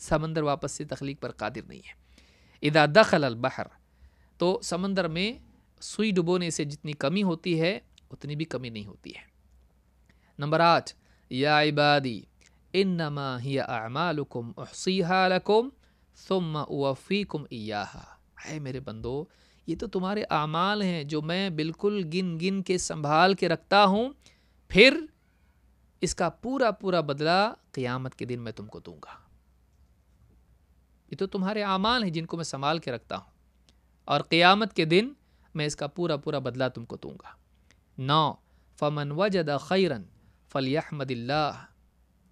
سمندر واپس سے تخلیق پر قادر نہیں ہے۔ اذا دخل البحر، تو سمندر میں سوئی ڈبونے سے جتنی کمی ہوتی ہے اتنی بھی کمی نہیں ہوتی ہے۔ نمبر 8، یا عبادی انما ہی اعمالکم احصیہا لکم ثم اوفیکم ایہا، اے میرے بندو یہ تو تمہارے اعمال ہیں جو میں بالکل گن گن کے سنبھال کے رکھتا ہوں، پھر اس کا پورا پورا بدلہ قیامت کے دن میں تم کو دوں گا۔ یہ تو تمہارے اعمال ہیں جن کو میں سنبھال کے رکھتا ہوں، اور قیامت کے دن میں اس کا پورا پورا بدلہ تم کو دوں گا۔ 9، فمن وجد خیرا فلیحمد اللہ،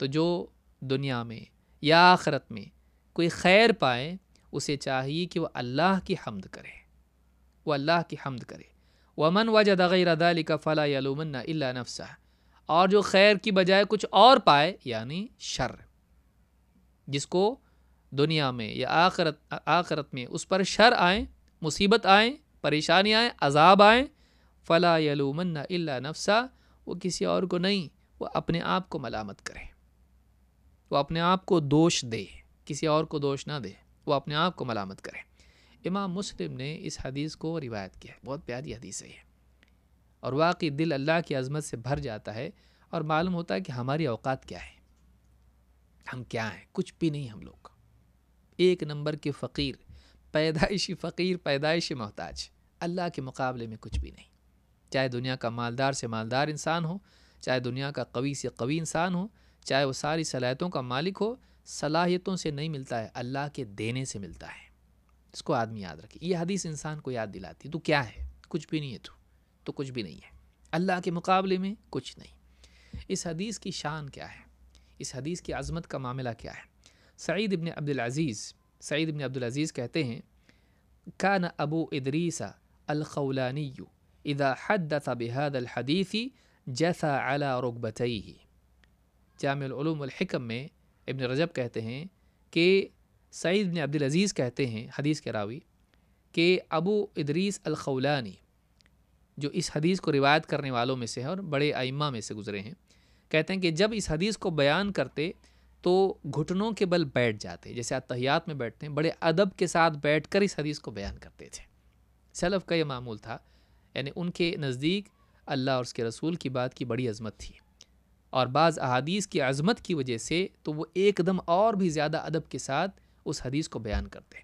تو جو دنیا میں یا آخرت میں کوئی خیر پائے اسے چاہیے کہ وہ اللہ کی حمد کرے، وہ اللہ کی حمد کرے۔ ومن وجد غیر ذلک فلا یلومن الا نفسہ، اور جو خیر کی بجائے کچھ اور پائے یعنی شر، جس کو دنیا میں یا آخرت میں اس پر شر آئیں، مصیبت آئیں، پریشانی آئیں، عذاب آئیں، فلا یلومن الا نفسہ، وہ کسی اور کو نہیں، وہ اپنے آپ کو ملامت کرے، وہ اپنے آپ کو دوش دے، کسی اور کو دوش نہ دے، وہ اپنے آپ کو ملامت کرے۔ امام مسلم نے اس حدیث کو روایت کیا ہے، بہت پیاری حدیث ہے یہ، اور واقعی دل اللہ کی عظمت سے بھر جاتا ہے، اور معلوم ہوتا ہے کہ ہماری اوقات کیا ہے، ہم کیا ہیں، کچھ بھی نہیں ہم لوگ، ایک نمبر کے فقیر، پیدائشی فقیر، پیدائشی محتاج، اللہ کے مقابلے میں کچھ بھی نہیں۔ چاہے دنیا کا مالدار سے مالدار انسان ہو، چاہے دنیا کا قوی سے قوی انسان ہو، چاہے وہ ساری صلاحیتوں کا مالک ہو، صلاحیتوں سے نہیں ملتا ہے، اللہ کے دینے سے ملتا ہے۔ اس کو آدمی یاد رکھے، یہ حدیث انسان کو یاد دلاتی ہے تو کیا ہے، کچھ بھی نہیں ہے، تو کچھ بھی نہیں ہے، اللہ کے مقابلے میں کچھ نہیں۔ اس حدیث کی شان کیا ہے، اس حدیث کی عظمت کا معاملہ کیا ہے؟ سعید ابن عبدالعزیز کہتے ہیں، کان ابو ادریس الخولانی اذا حدث بهذا الحدیث جثى على ركبتيه۔ جامع العلوم والحکم میں ابن رجب کہتے ہیں کہ سعید بن عبدالعزیز کہتے ہیں، حدیث کے راوی، کہ ابو ادریس الخولانی جو اس حدیث کو روایت کرنے والوں میں سے ہے اور بڑے ائمہ میں سے گزرے ہیں، کہتے ہیں کہ جب اس حدیث کو بیان کرتے تو گھٹنوں کے بل بیٹھ جاتے، جیسے اتحیات میں بیٹھتے ہیں، بڑے ادب کے ساتھ بیٹھ کر اس حدیث کو بیان کرتے تھے۔ سلف کا یہ معمول تھا، یعنی ان کے نزدیک اللہ اور اس کے رسول کی بات کی بڑی عظمت تھی، اور بعض احادیث کی عظمت کی وجہ سے تو وہ ایک دم اور بھی زیادہ ادب کے ساتھ اس حدیث کو بیان کرتے،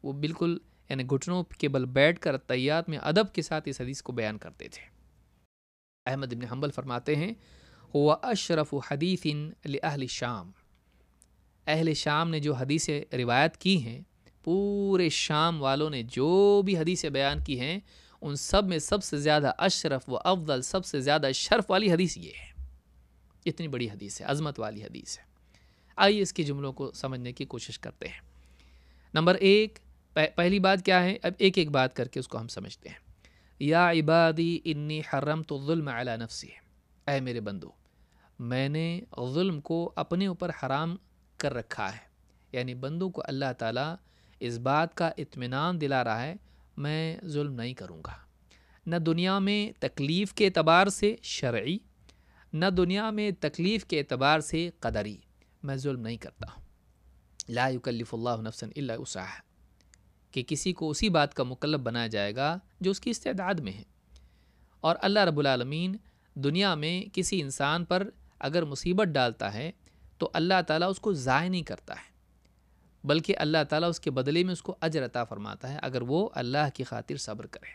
وہ بالکل یعنی گھٹنوں کے بل بیٹھ کر اتحیات میں ادب کے ساتھ اس حدیث کو بیان کرتے تھے۔ احمد بن حنبل فرماتے ہیں، هو اشرف حدیث لأہل شام، اہل شام نے جو حدیثیں روایت کی ہیں، پورے شام والوں نے جو بھی حدیثیں بیان کی ہیں، ان سب میں سب سے زیادہ اشرف و افضل، سب سے زیادہ شرف والی حدیث یہ ہے۔ اتنی بڑی حدیث ہے، عظمت والی حدیث ہے۔ آئیے اس کے جملوں کو سمجھنے کی کوشش کرتے ہیں۔ نمبر 1، پہلی بات کیا ہے، اب ایک ایک بات کر کے اس کو ہم سمجھتے ہیں۔ یا عبادی انی حرمت الظلم علی نفسی، اے میرے بندو میں نے ظلم کو اپنے اوپر حرام کر رکھا ہے، یعنی بندوں کو اللہ تعالیٰ اس بات کا اطمینان دلا رہا ہے میں ظلم نہیں کروں گا، نہ دنیا میں تکلیف کے اعتبار سے شرعی، نہ دنیا میں تکلیف کے اعتبار سے قدری، میں ظلم نہیں کرتا ہوں۔ لا یکلف اللہ نفسا الا وسعہا، کہ کسی کو اسی بات کا مکلف بنایا جائے گا جو اس کی استعداد میں ہے، اور اللہ رب العالمین دنیا میں کسی انسان پر اگر مصیبت ڈالتا ہے تو اللہ تعالیٰ اس کو ضائع نہیں کرتا ہے، بلکہ اللہ تعالیٰ اس کے بدلے میں اس کو اجر عطا فرماتا ہے اگر وہ اللہ کی خاطر صبر کرے،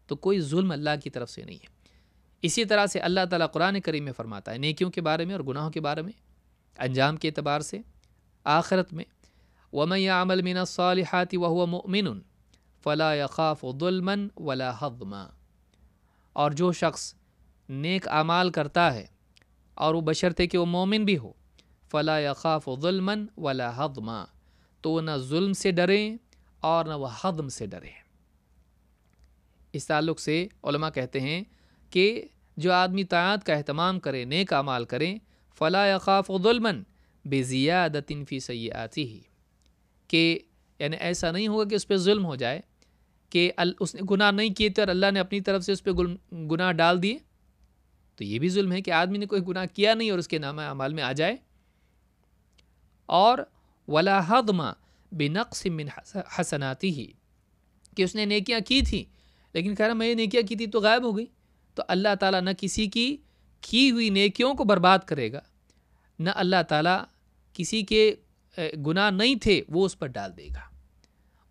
تو کوئی ظلم اللہ کی طرف سے نہیں ہے۔ اسی طرح سے اللہ تعالیٰ قرآن کریم میں فرماتا ہے نیکیوں کے بارے میں اور گناہوں کے بارے میں، انجام کے اعتبار سے، آخرت میں، وَمَن يَعْمَلْ مِنَ الصَّالِحَاتِ وَهُوَ مُؤْمِنٌ فَلَا يَخَافُ ظُلْمًا وَلَا هَضْمًا، اور جو شخص نیک اعمال کرتا ہے اور وہ بشرطے کہ وہ مومن بھی ہو، فَلَا يَخَافُ ظُلْمًا وَلَا هَضْمًا، تو نہ ظلم سے ڈریں اور نہ وہ ہضم سے ڈریں۔ اس تعلق سے علماء کہتے ہیں کہ جو آدمی طاعات کا اہتمام کرے، نیک اعمال کریں، فَلَا يَخَافُ ظُلْمًا بِزِيَادَةٍ فِي سَيِّئَاتِهِ، کہ یعنی ایسا نہیں ہوگا کہ اس پہ ظلم ہو جائے کہ اس نے گناہ نہیں کیے تھے اور اللہ نے اپنی طرف سے اس پہ گناہ ڈال دیے، تو یہ بھی ظلم ہے کہ آدمی نے کوئی گناہ کیا نہیں اور اس کے نامہ اعمال میں آ جائے۔ اور ولا حضم بنقص من حسناته، کہ اس نے نیکیاں کی تھیں لیکن کہہ رہا میں یہ نیکیاں کی تھی تو غائب ہو گئی. تو اللہ تعالیٰ نہ کسی کی ہوئی نیکیوں کو برباد کرے گا، نہ اللہ تعالیٰ کسی کے گناہ نہیں تھے وہ اس پر ڈال دے گا.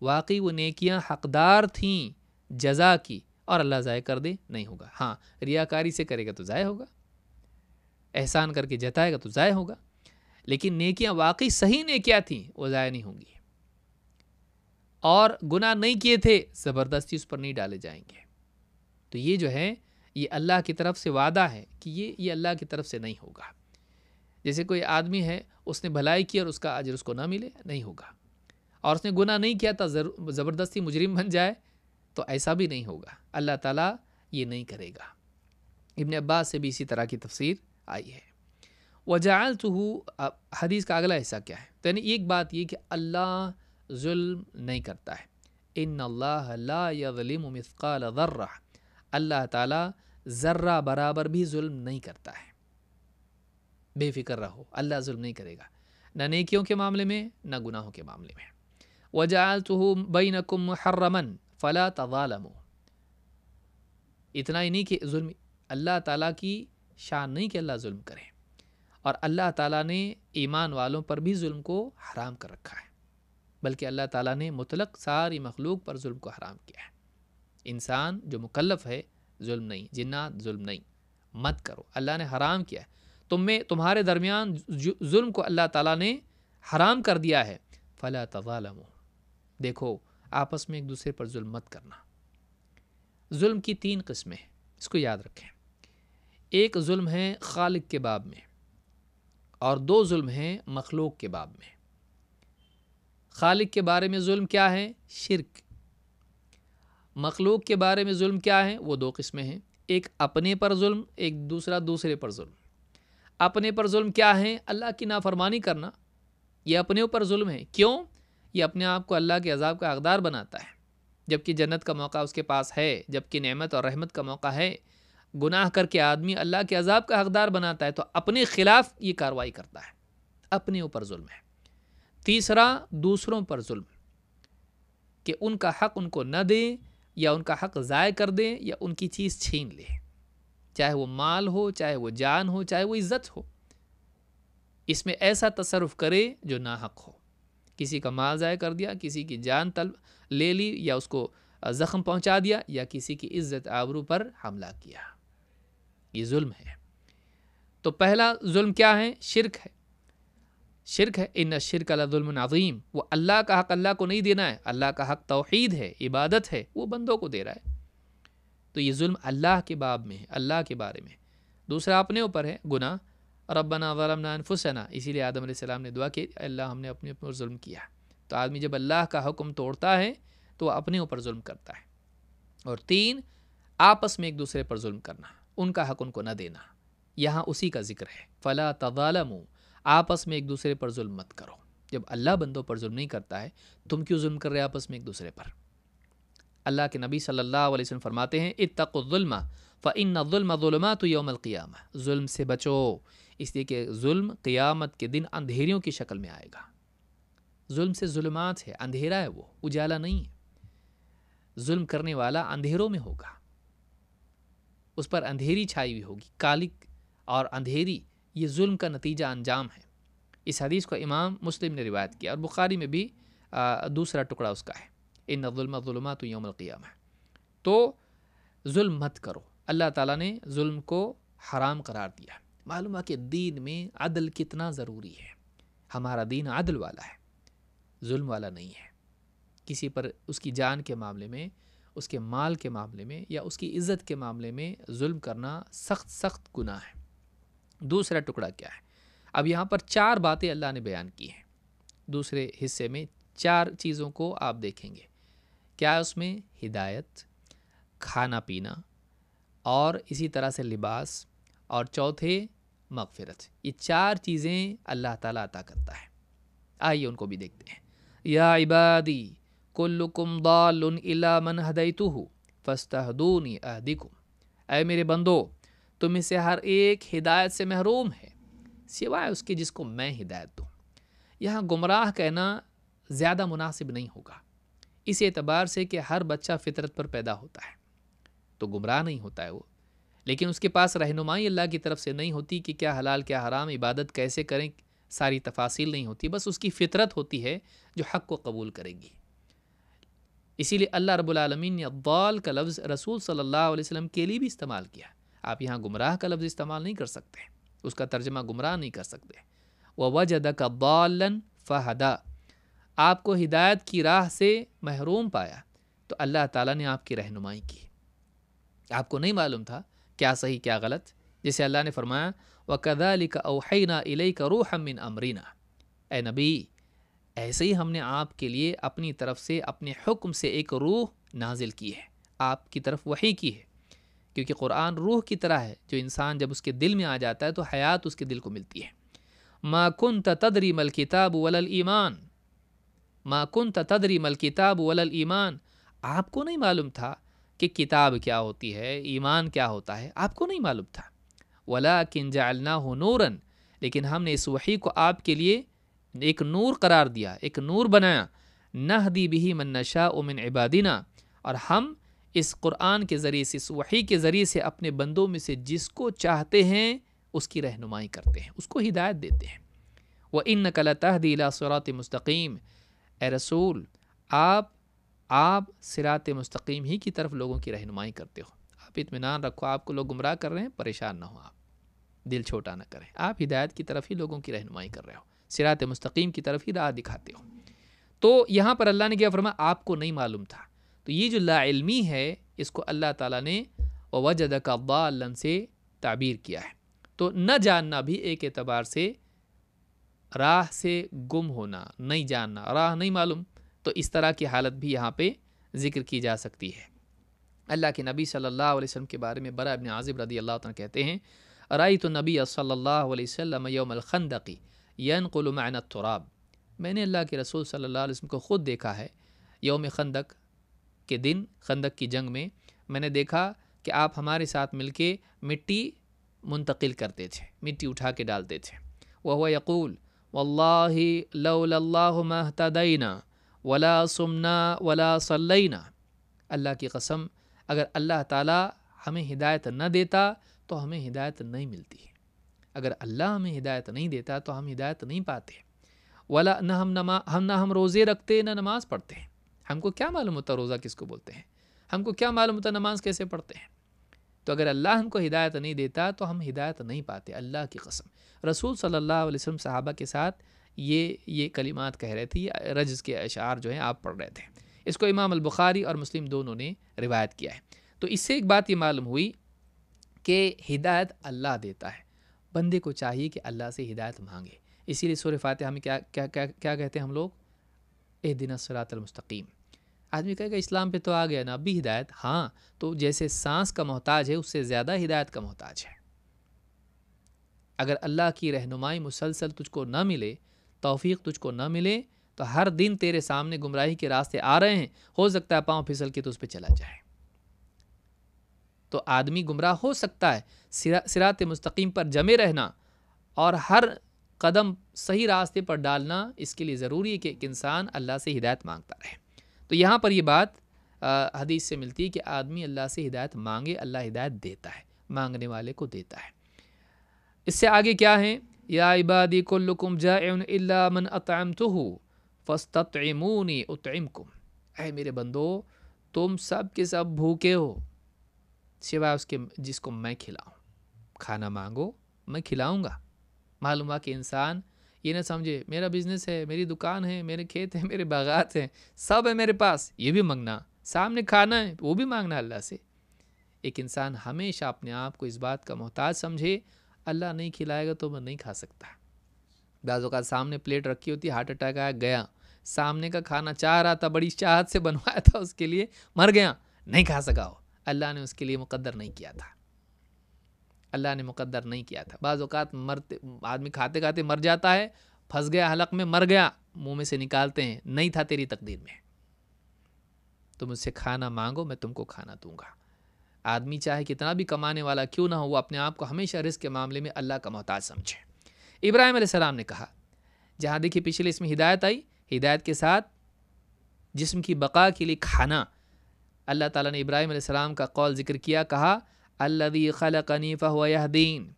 واقعی وہ نیکیاں حقدار تھیں جزا کی، اور اللہ ضائع کر دے نہیں ہوگا. ہاں ریاکاری سے کرے گا تو ضائع ہوگا، احسان کر کے جتائے گا تو ضائع ہوگا، لیکن نیکیاں واقعی صحیح نیکیاں تھیں وہ ضائع نہیں ہوں گی. اور گناہ نہیں کیے تھے زبردستی اس پر نہیں ڈالے جائیں گے. تو یہ جو ہے یہ اللہ کی طرف سے وعدہ ہے کہ یہ اللہ کی طرف سے نہیں ہوگا. جیسے کوئی آدمی ہے اس نے بھلائی کی اور اس کا اجر اس کو نہ ملے، نہیں ہوگا. اور اس نے گناہ نہیں کیا تھا زبردستی مجرم بن جائے تو ایسا بھی نہیں ہوگا. اللہ تعالیٰ یہ نہیں کرے گا. ابن عباس سے بھی اسی طرح کی تفسیر آئی ہے. وَجَعَلْتُهُ، حدیث کا اگلا حصہ کیا ہے؟ تو یعنی ایک بات یہ کہ اللہ ظلم نہیں کرتا ہے. ان اللہ لا یظلم مثقال ذرہ، اللہ تعالیٰ ذرہ برابر بھی ظلم نہیں کرتا ہے. بے فکر رہو، اللہ ظلم نہیں کرے گا، نہ نیکیوں کے معاملے میں نہ گناہوں کے معاملے میں. وَجَعَلْتُهُ بَيْنَكُمْ مُحَرَّمًا فَلَا تَظَالَمُوا. اتنا ہی نہیں کہ ظلم اللہ تعالیٰ کی شان نہیں کہ اللہ ظلم کرے، اور اللہ تعالیٰ نے ایمان والوں پر بھی ظلم کو حرام کر رکھا ہے، بلکہ اللہ تعالیٰ نے مطلق ساری مخلوق پر ظلم کو حرام کیا ہے. انسان جو مکلف ہے ظلم نہیں، جنات ظلم نہیں، مت کرو، اللہ نے حرام کیا ہے. تمہارے درمیان ظلم کو اللہ تعالیٰ نے حرام کر دیا ہے. فلا تظالموا، دیکھو آپس میں ایک دوسرے پر ظلم مت کرنا. ظلم کی 3 قسمیں ہیں، اس کو یاد رکھیں. ایک ظلم ہے خالق کے باب میں، اور 2 ظلم ہیں مخلوق کے باب میں. خالق کے بارے میں ظلم کیا ہے؟ شرک. مخلوق کے بارے میں ظلم کیا ہے؟ وہ 2 قسمیں ہیں. ایک اپنے پر ظلم، ایک دوسرے پر ظلم. اپنے پر ظلم کیا ہے؟ اللہ کی نافرمانی کرنا، یہ اپنے اوپر ظلم ہے. کیوں؟ یہ اپنے آپ کو اللہ کے عذاب کا حقدار بناتا ہے، جبکہ جنت کا موقع اس کے پاس ہے، جبکہ نعمت اور رحمت کا موقع ہے. گناہ کر کے آدمی اللہ کے عذاب کا حقدار بناتا ہے تو اپنے خلاف یہ کارروائی کرتا ہے، اپنے اوپر ظلم ہے. تیسرا دوسروں پر ظلم، کہ ان کا حق ان کو نہ دے، یا ان کا حق ضائع کر دے، یا ان کی چیز چھین لے، چاہے وہ مال ہو، چاہے وہ جان ہو، چاہے وہ عزت ہو. اس میں ایسا تصرف کرے جو ناحق ہو. کسی کا مال ضائع کر دیا، کسی کی جان لے لی، یا اس کو زخم پہنچا دیا، یا کسی کی عزت آبرو پر حملہ کیا. یہ ظلم ہے. تو پہلا ظلم کیا ہے؟ شرک ہے. شرک ہے. ان الشرک لظلم عظیم. وہ اللہ کا حق اللہ کو نہیں دینا ہے. اللہ کا حق توحید ہے، عبادت ہے، وہ بندوں کو دے رہا ہے. تو یہ ظلم اللہ کے باب میں ہے، اللہ کے بارے میں. دوسرا اپنے اوپر ہے گناہ. ربنا ظلمنا انفسنا، اسی لیے آدم علیہ السلام نے دعا کی اللہ ہم نے اپنے اوپر ظلم کیا. تو آدمی جب اللہ کا حکم توڑتا ہے تو وہ اپنے اوپر ظلم کرتا ہے. اور 3 آپس میں ایک دوسرے پر ظلم کرنا، ان کا حق ان کو نہ دینا. یہاں اسی کا ذکر ہے. فلا تظالموا، آپس میں ایک دوسرے پر ظلم مت کرو. جب اللہ بندوں پر ظلم نہیں کرتا ہے تم کیوں ظلم کر رہے آپس میں ایک دوسرے پر؟ اللہ کے نبی صلی اللہ علیہ وسلم فرماتے ہیں اتقوا الظلم فإن الظلم ظلمات یوم القیامہ. ظلم سے بچو، اس لیے کہ ظلم قیامت کے دن اندھیریوں کی شکل میں آئے گا. ظلم سے ظلمات ہے، اندھیرا ہے، وہ اجالا نہیں ہے. ظلم کرنے والا اندھیروں میں ہوگا، اس پر اندھیری چھائی ہوئی ہوگی. کالک اور اندھیری یہ ظلم کا نتیجہ انجام ہے. اس حدیث کو امام مسلم نے روایت کیا، اور بخاری میں بھی دوسرا ٹکڑا اس کا ہے ان الظلم ظلمات یوم القیامہ. تو ظلم مت کرو. اللہ تعالیٰ نے ظلم کو حرام قرار دیا. معلوم ہے کہ دین میں عدل کتنا ضروری ہے. ہمارا دین عدل والا ہے، ظلم والا نہیں ہے. کسی پر اس کی جان کے معاملے میں، اس کے مال کے معاملے میں، یا اس کی عزت کے معاملے میں ظلم کرنا سخت گناہ ہے. دوسرا ٹکڑا کیا ہے؟ اب یہاں پر 4 باتیں اللہ نے بیان کی ہیں. دوسرے حصے میں 4 چیزوں کو آپ دیکھیں گے. کیا اس میں؟ ہدایت، کھانا پینا، اور اسی طرح سے لباس، اور چوتھے مغفرت. یہ 4 چیزیں اللہ تعالیٰ عطا کرتا ہے. آئیے ان کو بھی دیکھتے ہیں. یا عبادی کلکم ضال الا من ہدیتہ فاستہدونی اہدکم. اے میرے بندو، تم میں سے ہر ایک ہدایت سے محروم ہے سوائے اس کے جس کو میں ہدایت دوں. یہاں گمراہ کہنا زیادہ مناسب نہیں ہوگا، اس اعتبار سے کہ ہر بچہ فطرت پر پیدا ہوتا ہے تو گمراہ نہیں ہوتا ہے وہ، لیکن اس کے پاس رہنمائی اللہ کی طرف سے نہیں ہوتی کہ کیا حلال کیا حرام، عبادت کیسے کریں، ساری تفاصیل نہیں ہوتی، بس اس کی فطرت ہوتی ہے جو حق کو قبول کرے گی۔ اسی لیے اللہ رب العالمین نے الضال کا لفظ رسول صلی اللہ علیہ وسلم کے لیے بھی استعمال کیا۔ آپ یہاں گمراہ کا لفظ استعمال نہیں کر سکتے، اس کا ترجمہ گمراہ نہیں کر سکتے۔ وَوَجَدَكَ ضَالًّا فَهَدَىٰ، آپ کو ہدایت کی راہ سے محروم پایا تو اللہ تعالیٰ نے آپ کی رہنمائی کی۔ آپ کو نہیں معلوم تھا کیا صحیح کیا غلط، جسے اللہ نے فرمایا وَكَذَلِكَ أَوْحَيْنَا إِلَيْكَ رُوحًا مِّنْ أَمْرِنَا، اے نبی ایسے ہی ہم نے آپ کے لیے اپنی طرف سے اپنے حکم سے ایک روح نازل کی ہے، آپ کی طرف وحی کی ہے، کیونکہ قرآن روح کی طرح ہے، جو انسان جب اس کے دل میں آ جاتا ہے تو حیات اس کے دل کو ملتی ہے۔ ما كنت تدری ما الکتاب ولا الایمان، ما كنت تدری ما الکتاب ولا الایمان، آپ کو نہیں معلوم تھا کہ کتاب کیا ہوتی ہے، ایمان کیا ہوتا ہے، آپ کو نہیں معلوم تھا۔ ولکن جعلناہ نورا، لیکن ہم نے اس وحی کو آپ کے لیے ایک نور قرار دیا، ایک نور بنایا، نہدی بہ من نشاء من عبادنا، اور ہم اس قرآن کے ذریعے سے، اس وحی کے ذریعے سے اپنے بندوں میں سے جس کو چاہتے ہیں اس کی رہنمائی کرتے ہیں، اس کو ہدایت دیتے ہیں۔ وَإِنَّكَ لَتَهْدِي إِلَىٰ صِرَاطٍ مُسْتَقِيمٍ، اے رسول آپ صراط مستقیم ہی کی طرف لوگوں کی رہنمائی کرتے ہو۔ آپ اطمینان رکھو، آپ کو لوگ گمراہ کر رہے ہیں، پریشان نہ ہو، آپ دل چھوٹا نہ کریں، آپ ہدایت کی طرف ہی لوگوں کی رہنمائی کر رہے ہو، صراط مستقیم کی طرف ہی راہ دکھاتے ہو۔ تو یہاں پر اللہ نے کیا فرمایا، آپ کو نہیں معلوم تھا۔ تو یہ جو لا علمی ہے اس کو اللہ تعالیٰ نے وَوَجَدَكَ ضَالًّا سے تعبیر کیا ہے۔ تو نہ جاننا بھی ایک اعتبار سے راہ سے گم ہونا، نہیں جاننا، راہ نہیں معلوم، تو اس طرح کی حالت بھی یہاں پہ ذکر کی جا سکتی ہے۔ اللہ کے نبی صلی اللہ علیہ وسلم کے بارے میں برا ابن عازب رضی اللہ عنہ کہتے ہیں رأیت النبی صلی اللہ علیہ وسلم یوم الخندق ینقل معنا التراب، میں نے اللہ کے رسول صلی اللہ علیہ وسلم کو خود دیکھا ہے یوم خندق کے دن، خندق کی جنگ میں نے دیکھا کہ آپ ہمارے ساتھ مل کے مٹی منتقل کرتے تھے، مٹی اٹھا کے ڈالتے تھے۔ وَهُوَ يَقُولُ وَاللَّهِ لَوْلَا اللَّهُ مَا اهْتَدَيْنَا وَلَا صُمْنَا وَلَا صَلَّيْنَا، اللہ کی قسم اگر اللہ تعالیٰ ہمیں ہدایت نہ دیتا تو ہمیں ہدایت نہیں ملتی، اگر اللہ ہمیں ہدایت نہیں دیتا تو ہم ہدایت نہیں پاتے، ولا نہ ہم روزے رکھتے نہ نماز پڑھتے ہیں، ہم کو کیا معلوم ہوتا روزہ کس کو بولتے ہیں، ہم کو کیا معلوم ہوتا نماز کیسے پڑھتے ہیں۔ تو اگر اللہ ہم کو ہدایت نہیں دیتا تو ہم ہدایت نہیں پاتے، اللہ کی قسم۔ رسول صلی اللہ علیہ وسلم صحابہ کے ساتھ یہ کلمات کہہ رہے تھے، یہ رجز کے اشعار جو ہیں آپ پڑھ رہے تھے۔ اس کو امام البخاری اور مسلم دونوں نے روایت کیا ہے۔ تو اس سے ایک بات یہ معلوم ہوئی کہ ہدایت اللہ دیتا ہے، بندے کو چاہیے کہ اللہ سے ہدایت مانگے۔ اسی لیے سورہ فاتحہ میں کیا کہتے ہیں ہم لوگ، اہدنا الصراط المستقیم۔ آدمی کہے گا اسلام پہ تو آ گیا نا، اب بھی ہدایت، ہاں تو جیسے سانس کا محتاج ہے اس سے زیادہ ہدایت کا محتاج ہے۔ اگر اللہ کی رہنمائی مسلسل تجھ کو نہ ملے، توفیق تجھ کو نہ ملے، تو ہر دن تیرے سامنے گمراہی کے راستے آ رہے ہیں، ہو سکتا ہے پاؤں پھسل کے تو اس پہ چلا جائے۔ تو آدمی گمراہ ہو سکتا ہے، صراط مستقیم پر جمے رہنا اور ہر قدم صحیح راستے پر ڈالنا اس کے لیے ضروری ہے کہ ایک انسان اللہ سے ہدایت مانگتا رہے۔ تو یہاں پر یہ بات حدیث سے ملتی ہے کہ آدمی اللہ سے ہدایت مانگے، اللہ ہدایت دیتا ہے، مانگنے والے کو دیتا ہے۔ اس سے آگے کیا ہے، یا عبادی کلکم جائع الا من اطعمتہ فاستطعمونی اطعمکم، اے میرے بندو تم سب کے سب بھوکے ہو سوائے اس کے جس کو میں کھلاؤں، کھانا مانگو میں کھلاؤں گا۔ معلوم ہوا کہ انسان یہ نہ سمجھے میرا بزنس ہے، میری دکان ہے، میرے کھیت ہیں، میرے باغات ہیں، سب ہے میرے پاس، یہ بھی مانگنا، سامنے کھانا ہے وہ بھی مانگنا اللہ سے۔ ایک انسان ہمیشہ اپنے آپ کو اس بات کا محتاج سمجھے، اللہ نہیں کھلائے گا تو میں نہیں کھا سکتا۔ بعض اوقات سامنے پلیٹ رکھی ہوتی، ہارٹ اٹیک آیا گیا، سامنے کا کھانا چاہ رہا تھا، بڑی چاہت سے بنوایا تھا اس کے لیے، مر گیا، نہیں کھا سکا ہو، اللہ نے اس کے لیے مقدر نہیں کیا تھا، اللہ نے مقدر نہیں کیا تھا۔ بعض اوقات آدمی کھاتے کھاتے مر جاتا ہے، پھنس گیا حلق میں، مر گیا، منہ میں سے نکالتے ہیں نہیں تھا تیری تقدیر میں، تم مجھ سے کھانا مانگو میں تم کو کھانا دوں گا۔ آدمی چاہے کتنا بھی کمانے والا کیوں نہ ہو، وہ اپنے آپ کو ہمیشہ رزق کے معاملے میں اللہ کا محتاج سمجھے۔ ابراہیم علیہ السلام نے کہا جہاں دیکھیے پچھلے اس میں ہدایت آئی، ہدایت کے ساتھ جسم کی بقا کے لیے کھانا. اللہ تعالیٰ نے ابراہیم علیہ السلام کا قول ذکر کیا، کہا الذی خلقنی فہو یہدین،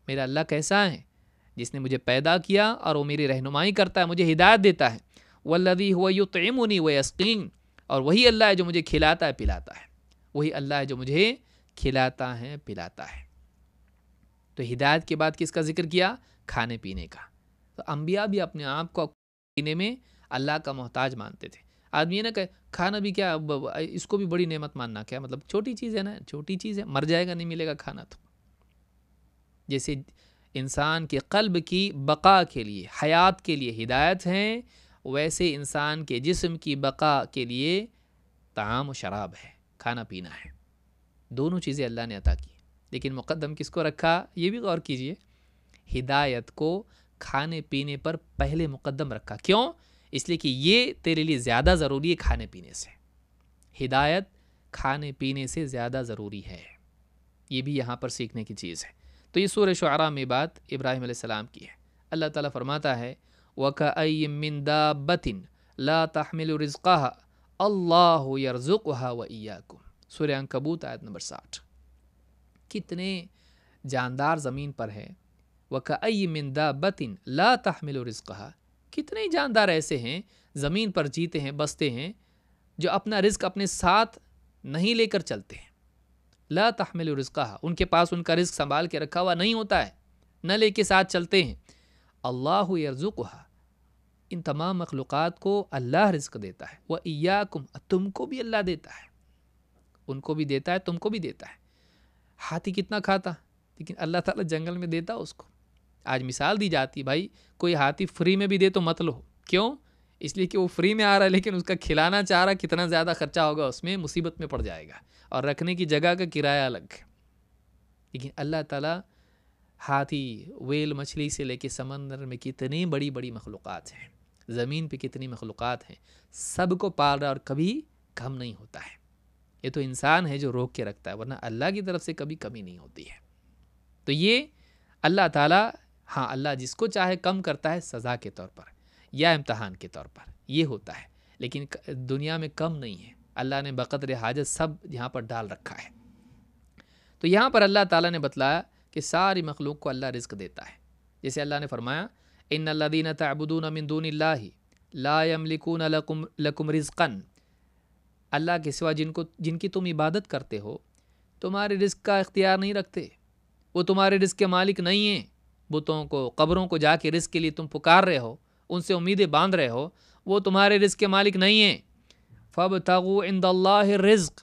میرا اللہ کیسا ہے؟ جس نے مجھے پیدا کیا اور وہ میری رہنمائی کرتا ہے، مجھے ہدایت دیتا ہے. والذی هو یطعمنی ویسقین، اور وہی اللہ ہے جو مجھے کھلاتا ہے پلاتا ہے، وہی اللہ ہے جو مجھے کھلاتا ہے پلاتا ہے. تو ہدایت کے بعد کس کا ذکر کیا؟ کھانے پینے کا. تو انبیاء بھی اپنے آپ کو پینے میں اللہ کا محتاج مانتے تھے. آدمی یہ نہ کہ کھانا بھی کیا، اس کو بھی بڑی نعمت ماننا، کیا مطلب چھوٹی چیز ہے نا، چھوٹی چیز ہے، مر جائے گا نہیں ملے گا کھانا. تو جیسے انسان کے قلب کی بقا کے لیے، حیات کے لیے ہدایت ہیں، ویسے انسان کے جسم کی بقا کے لیے طعام و شراب ہے، کھانا پینا ہے. دونوں چیزیں اللہ نے عطا کی، لیکن مقدم کس کو رکھا؟ یہ بھی غور کیجئے، ہدایت کو کھانے پینے پر پہلے مقدم رکھا. کیوں؟ اس لیے کہ یہ تیرے لیے زیادہ ضروری ہے کھانے پینے سے. ہدایت کھانے پینے سے زیادہ ضروری ہے. یہ بھی یہاں پر سیکھنے کی چیز ہے. تو یہ سورہ شعراء میں بات ابراہیم علیہ السلام کی ہے. اللہ تعالیٰ فرماتا ہے وَكَأَيٍّ مِّن دَابَّةٍ لَا تَحْمِلُ رِزْقَهَا اللَّهُ يَرْزُقُهَا وَإِيَّاكُمْ. سورہ عنکبوت آیت نمبر 60. کتنے جاندار زمین پر ہے. وَكَأَيٍّ مِّن دَابَّةٍ لَا تَحْمِلُ رِزْقَهَا، کتنے جاندار ایسے ہیں زمین پر جیتے ہیں بستے ہیں جو اپنا رزق اپنے ساتھ نہیں لے کر چلتے ہیں. لا تحمل رزقها، ان کے پاس ان کا رزق سنبھال کے رکھا ہوا نہیں ہوتا ہے، نہ لے کے ساتھ چلتے ہیں. اللہ یرزقها، ان تمام مخلوقات کو اللہ رزق دیتا ہے. وَإِيَّاكُمْ، تم کو بھی اللہ دیتا ہے، ان کو بھی دیتا ہے، تم کو بھی دیتا ہے. ہاتھی کتنا کھاتا، لیکن اللہ تعالیٰ جنگل میں دیتا اس کو. آج مثال دی جاتی، بھائی کوئی ہاتھی فری میں بھی دے تو مت لو. کیوں؟ اس لیے کہ وہ فری میں آ رہا ہے، لیکن اس کا کھلانا چاہ رہا، کتنا زیادہ خرچہ ہوگا اس میں، مصیبت میں پڑ جائے گا، اور رکھنے کی جگہ کا کرایہ الگ ہے. لیکن اللہ تعالیٰ ہاتھی، ویل مچھلی سے لے کے سمندر میں کتنی بڑی بڑی مخلوقات ہیں، زمین پہ کتنی مخلوقات ہیں، سب کو پال رہا اور کبھی کم نہیں ہوتا ہے. یہ تو انسان ہے جو روک کے رکھتا ہے، ورنہ اللہ کی طرف سے کبھی کمی نہیں ہوتی ہے. تو یہ اللہ تعالیٰ، ہاں اللہ جس کو چاہے کم کرتا ہے سزا کے طور پر یا امتحان کے طور پر، یہ ہوتا ہے. لیکن دنیا میں کم نہیں ہے، اللہ نے بقدر حاجت سب یہاں پر ڈال رکھا ہے. تو یہاں پر اللہ تعالیٰ نے بتلایا کہ ساری مخلوق کو اللہ رزق دیتا ہے. جیسے اللہ نے فرمایا ان الذین تعبدون من دون اللہ لا یملکون لکم رزقا، اللہ کے سوا جن کی تم عبادت کرتے ہو تمہارے رزق کا اختیار نہیں رکھتے، وہ تمہارے رزق کے مالک نہیں ہیں. بتوں کو، قبروں کو جا کے رزق کے لیے تم پکار رہے ہو، ان سے امیدیں باندھ رہے ہو، وہ تمہارے رزق کے مالک نہیں ہیں. فابتغوا عند اللہ الرزق،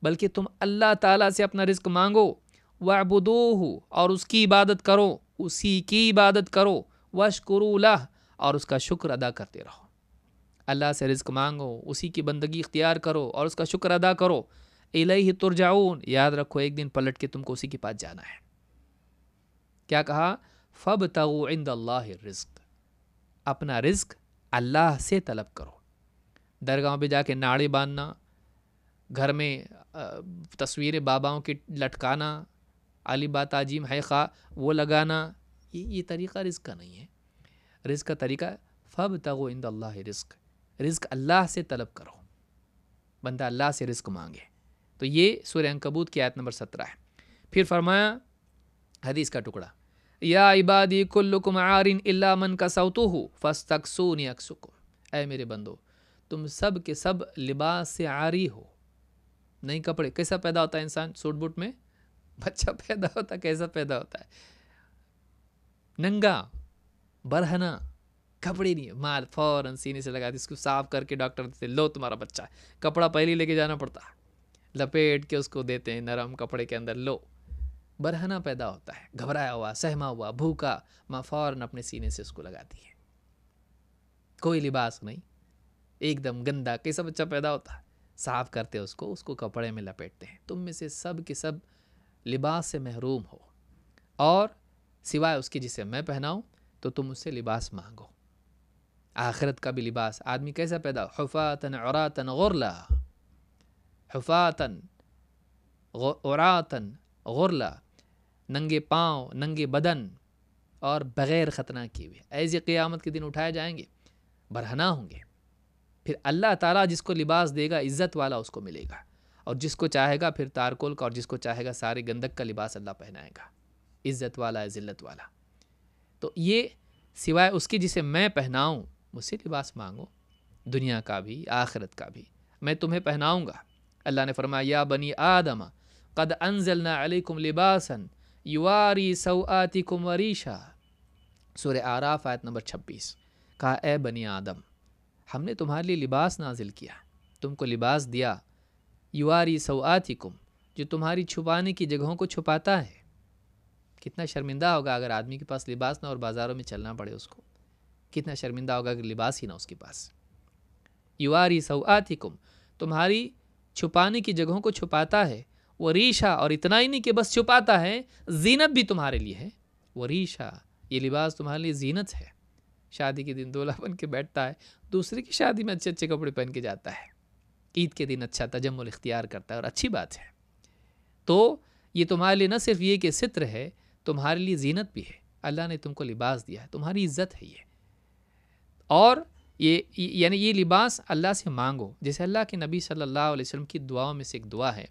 بلکہ تم اللہ تعالیٰ سے اپنا رزق مانگو. واعبدوہ، اور اس کی عبادت کرو، اسی کی عبادت کرو. واشکروا لہ، اور اس کا شکر ادا کرتے رہو. اللہ سے رزق مانگو، اسی کی بندگی اختیار کرو اور اس کا شکر ادا کرو. الیہ ترجعون، یاد رکھو ایک دن پلٹ کے تم کو اسی کے پاس جانا ہے. کیا کہا؟ فابتغوا عند اللہ الرزق، اپنا رزق اللہ سے طلب کرو. درگاہوں پہ جا کے ناڑے باندھنا، گھر میں تصویر باباؤں کی لٹکانا، علی با تعظیم ہے خواہ وہ لگانا، یہ طریقہ رزق کا نہیں ہے. رزق کا طریقہ فابتغوا عند اللہ رزق، رزق اللہ سے طلب کرو، بندہ اللہ سے رزق مانگے. تو یہ سورہ عنکبوت کی آیت نمبر 17 ہے. پھر فرمایا حدیث کا ٹکڑا، یا عبادی کلکم عار الا من کسوتہ فاستکسونی اکسکم. اے میرے بندو، تم سب کے سب لباس سے عاری ہو، نہیں کپڑے. کیسا پیدا ہوتا ہے انسان؟ سوٹ بوٹ میں بچہ پیدا ہوتا ہے، کیسا پیدا ہوتا ہے؟ ننگا، برہنا، کپڑے نہیں، مال فوراً سینے سے لگا دی، اس کو صاف کر کے ڈاکٹر دیتے، لو تمہارا بچہ ہے. کپڑا پہلے لے کے جانا پڑتا ہے، لپیٹ کے اس کو دیتے ہیں نرم کپڑے کے اندر، لو. برہنا پیدا ہوتا ہے، گھبرایا ہوا، سہما ہوا، بھوکا، ماں فوراً اپنے سینے سے اس کو لگاتی ہے. کوئی لباس نہیں، ایک دم گندا. کیسا بچہ پیدا ہوتا ہے؟ صاف کرتے اس کو کپڑے میں لپیٹتے ہیں. تم میں سے سب کے سب لباس سے محروم ہو، اور سوائے اس کے جسے میں پہناؤں تو تم اس سے لباس مانگو. آخرت کا بھی لباس. آدمی کیسا پیدا؟ حفاتن عراتن غرلا، حفاتن عراتن غرلا، ننگے پاؤں، ننگے بدن، اور بغیر ختنہ کیے ہوئے ایسے قیامت کے دن اٹھائے جائیں گے، برہنہ ہوں گے. پھر اللہ تعالیٰ جس کو لباس دے گا عزت والا اس کو ملے گا، اور جس کو چاہے گا پھر تارکول کا، اور جس کو چاہے گا سارے گندک کا لباس اللہ پہنائے گا. عزت والا ہے، ذلت والا. تو یہ سوائے اس کی جسے میں پہناؤں، مجھ سے لباس مانگو، دنیا کا بھی آخرت کا بھی میں تمہیں پہناؤں گا. اللہ نے فرمایا یا بنی آدم قد انزلنا علیکم لباسا یواری سوآتکم وریشا، سورہ اعراف آیت نمبر 26. کہا اے بنی آدم، ہم نے تمہارے لیے لباس نازل کیا، تم کو لباس دیا، یواری سوآتکم، جو تمہاری چھپانے کی جگہوں کو چھپاتا ہے. کتنا شرمندہ ہوگا اگر آدمی کے پاس لباس نہ اور بازاروں میں چلنا پڑے اس کو. کتنا شرمندہ ہوگا اگر لباس ہی نہ اس کے پاس. یواری سوآتکم، تمہاری چھپانے کی جگہوں کو چھپاتا ہے. وریشا، اور اتنا ہی نہیں کہ بس چھپاتا ہے، زینت بھی تمہارے لیے ہے. وریشا، یہ لباس تمہارے لیے زینت ہے. شادی کے دن دولہا بن کے بیٹھتا ہے، دوسرے کی شادی میں اچھے اچھے کپڑے پہن کے جاتا ہے، عید کے دن اچھا تجمل اختیار کرتا ہے، اور اچھی بات ہے. تو یہ تمہارے لیے نہ صرف یہ کہ ستر ہے، تمہارے لیے زینت بھی ہے. اللہ نے تم کو لباس دیا ہے، تمہاری عزت ہے یہ. اور یعنی یہ لباس اللہ سے مانگو. جیسے اللہ کے نبی صلی اللہ علیہ وسلم کی دعاؤں میں سے ایک دعا ہے،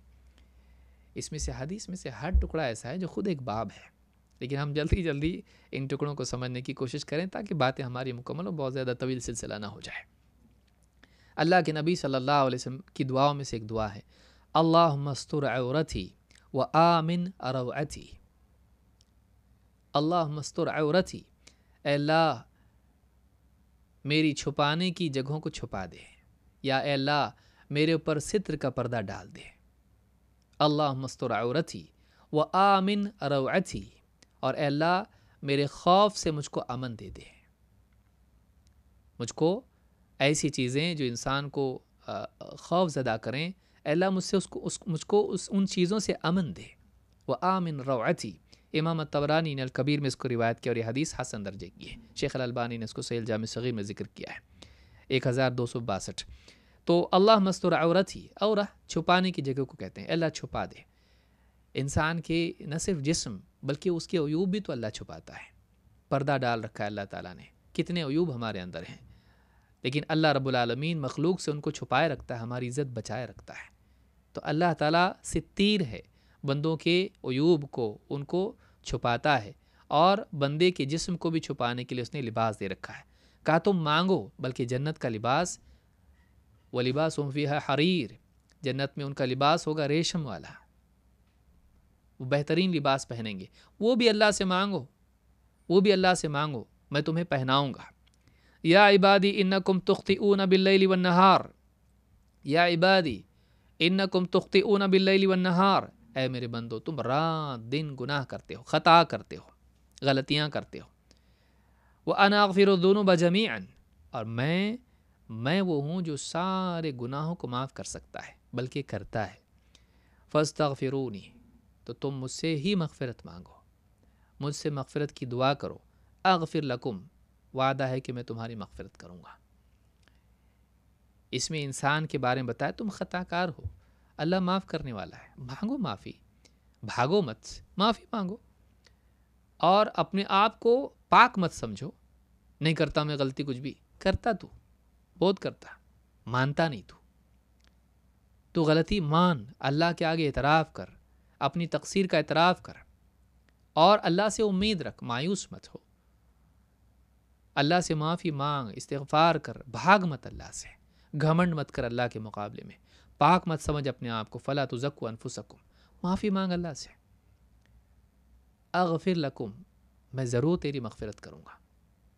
اس میں سے حدیث میں سے ہر ٹکڑا ایسا ہے جو خود ایک باب ہے، لیکن ہم جلدی جلدی ان ٹکڑوں کو سمجھنے کی کوشش کریں تاکہ باتیں ہماری مکمل ہو، بہت زیادہ طویل سلسلہ نہ ہو جائے. اللہ کے نبی صلی اللہ علیہ وسلم کی دعاؤں میں سے ایک دعا ہے، اللہم استر عورتی وآمن روعتی. اللہم استر عورتی، اے اللہ میری چھپانے کی جگہوں کو چھپا دے، یا اے اللہ میرے اوپر ستر کا پردہ ڈال دے. اللہم استر عورتی وآمن روعتی، اور اے اللہ میرے خوف سے مجھ کو امن دے دے. مجھ کو ایسی چیزیں جو انسان کو خوف زدہ کریں، اے اللہ مجھ کو ان چیزوں سے امن دے. وآمن روعتی، امام الطبرانی نے الکبیر میں اس کو روایت کیا، اور یہ حدیث حسن درجے کی ہے. شیخ الالبانی نے اس کو صحیح الجامع صغیر میں ذکر کیا ہے 1262. تو اللہ مستر عورتی، عورہ چھپانے کی جگہ کو کہتے ہیں. اللہ چھپا دے انسان کے نہ صرف جسم بلکہ اس کے عیوب بھی تو اللہ چھپاتا ہے. پردہ ڈال رکھا ہے اللہ تعالیٰ نے. کتنے عیوب ہمارے اندر ہیں، لیکن اللہ رب العالمین مخلوق سے ان کو چھپائے رکھتا ہے، ہماری عزت بچائے رکھتا ہے. تو اللہ تعالیٰ ستیر ہے، بندوں کے عیوب کو ان کو چھپاتا ہے، اور بندے کے جسم کو بھی چھپانے کے لیے اس نے لباس دے رکھا ہے. کہا تم مانگو، بلکہ جنت کا لباس، وَلِبَاسُهُمْ فِيهَا حَرِيرٌ، جنت میں ان کا لباس ہوگا ریشم والا، وہ بہترین لباس پہنیں گے. وہ بھی اللہ سے مانگو، وہ بھی اللہ سے مانگو، میں تمہیں پہناؤں گا. یا عبادی انکم تخطئون باللیل والنہار، یا عبادی انکم تخطئون باللیل والنہار، اے میرے بندو تم رات دن گناہ کرتے ہو، خطا کرتے ہو، غلطیاں کرتے ہو. وَأَنَا أَغْفِرُ الذُّنُوبَ جَمِيعًا، اور میں وہ ہوں جو سارے گناہوں کو معاف کر سکتا ہے بلکہ کرتا ہے. فَاسْتَغْفِرُونِي، تو تم مجھ سے ہی مغفرت مانگو، مجھ سے مغفرت کی دعا کرو. اغفر لکم، وعدہ ہے کہ میں تمہاری مغفرت کروں گا. اس میں انسان کے بارے میں بتایا تم خطا کار ہو، اللہ معاف کرنے والا ہے. مانگو معافی، بھاگو مت، معافی مانگو، اور اپنے آپ کو پاک مت سمجھو. نہیں کرتا میں غلطی کچھ بھی، کرتا تو بہت کرتا، مانتا نہیں. تو غلطی مان، اللہ کے آگے اعتراف کر، اپنی تقصیر کا اعتراف کر، اور اللہ سے امید رکھ، مایوس مت ہو. اللہ سے معافی مانگ، استغفار کر، بھاگ مت اللہ سے، گھمنڈ مت کر اللہ کے مقابلے میں، پاک مت سمجھ اپنے آپ کو. فلا تزکوا انفسکم، معافی مانگ اللہ سے. اغفر لکم، میں ضرور تیری مغفرت کروں گا،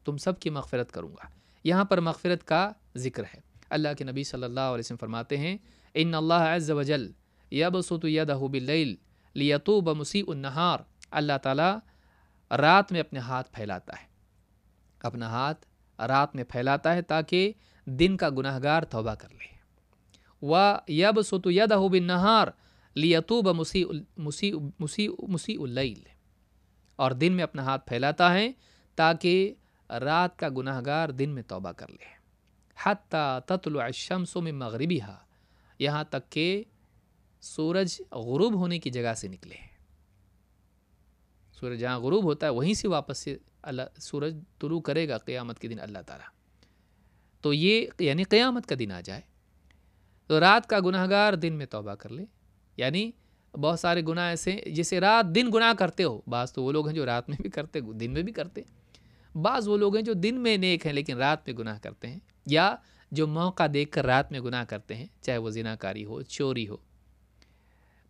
تم سب کی مغفرت کروں گا. یہاں پر مغفرت کا ذکر ہے. اللہ کے نبی صلی اللہ علیہ وسلم فرماتے ہیں ان اللہ عز وجل یبسط یدہ باللیل لیتوب مسیء النہار. اللہ تعالیٰ رات میں اپنے ہاتھ پھیلاتا ہے، اپنا ہاتھ رات میں پھیلاتا ہے تاکہ دن کا گناہگار توبہ کر لے. وَيَبْسُطُ يَدَهُ بِالنَّهَارِ لِيَتُوبَ مُسِيءُ اللَّيْلِ، اور دن میں اپنا ہاتھ پھیلاتا ہے تاکہ رات کا گناہگار دن میں توبہ کر لے. حَتَّى تَطْلُعَ الشَّمْسُ مِن مَغْرِبِهَا، یہاں تک کہ سورج غروب ہونے کی جگہ سے نکلے. سورج جہاں غروب ہوتا ہے وہیں سے واپس سے اللہ سورج طلوع کرے گا قیامت کے دن اللہ تعالیٰ، تو یہ یعنی قیامت کا دن آ جائے تو رات کا گناہ گار دن میں توبہ کر لے. یعنی بہت سارے گناہ ایسے جسے رات دن گناہ کرتے ہو. بعض تو وہ لوگ ہیں جو رات میں بھی کرتے دن میں بھی کرتے، بعض وہ لوگ ہیں جو دن میں نیک ہیں لیکن رات میں گناہ کرتے ہیں، یا جو موقع دیکھ کر رات میں گناہ کرتے ہیں، چاہے وہ زناکاری ہو، چوری ہو.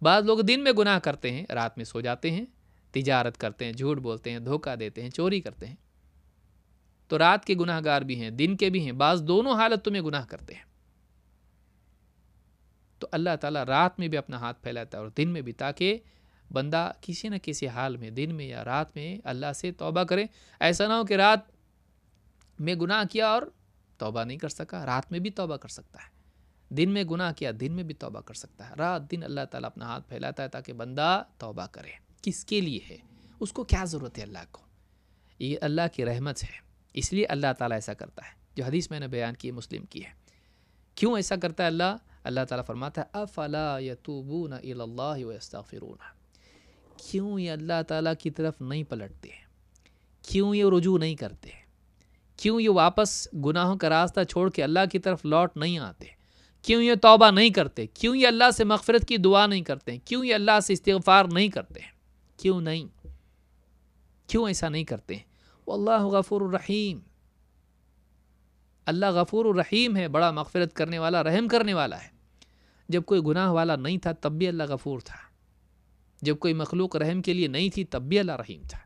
بعض لوگ دن میں گناہ کرتے ہیں، رات میں سو جاتے ہیں، تجارت کرتے ہیں، جھوٹ بولتے ہیں، دھوکہ دیتے ہیں، چوری کرتے ہیں. تو رات کے گناہ گار بھی ہیں، دن کے بھی ہیں، بعض دونوں حالتوں میں گناہ کرتے ہیں. تو اللہ تعالیٰ رات میں بھی اپنا ہاتھ پھیلاتا ہے اور دن میں بھی، تاکہ بندہ کسی نہ کسی حال میں دن میں یا رات میں اللہ سے توبہ کرے. ایسا نہ ہو کہ رات میں گناہ کیا اور توبہ نہیں کر سکا، رات میں بھی توبہ کر سکتا ہے. دن میں گناہ کیا، دن میں بھی توبہ کر سکتا ہے. رات دن اللہ تعالیٰ اپنا ہاتھ پھیلاتا ہے تاکہ بندہ توبہ کرے. کس کے لیے ہے؟ اس کو کیا ضرورت ہے اللہ کو؟ یہ اللہ کی رحمت ہے، اس لیے اللہ تعالیٰ ایسا کرتا ہے. جو حدیث میں نے بیان کی مسلم کی ہے. کیوں ایسا کرتا ہے اللہ؟ اللہ تعالیٰ فرماتا ہے افلا یتوبون الی اللہ ویستغفرون. کیوں یہ اللہ تعالیٰ کی طرف نہیں پلٹتے، کیوں یہ رجوع نہیں کرتے، کیوں یہ واپس گناہوں کا راستہ چھوڑ کے اللہ کی طرف لوٹ نہیں آتے، کیوں یہ توبہ نہیں کرتے، کیوں یہ اللہ سے مغفرت کی دعا نہیں کرتے، کیوں یہ اللہ سے استغفار نہیں کرتے، کیوں نہیں، کیوں ایسا نہیں کرتے؟ واللہ غفور الرحیم. اللہ غفور الرحیم ہے، بڑا مغفرت کرنے والا، رحم کرنے والا ہے. جب کوئی گناہ والا نہیں تھا تب بھی اللہ غفور تھا، جب کوئی مخلوق رحم کے لیے نہیں تھی تب بھی اللہ رحیم تھا.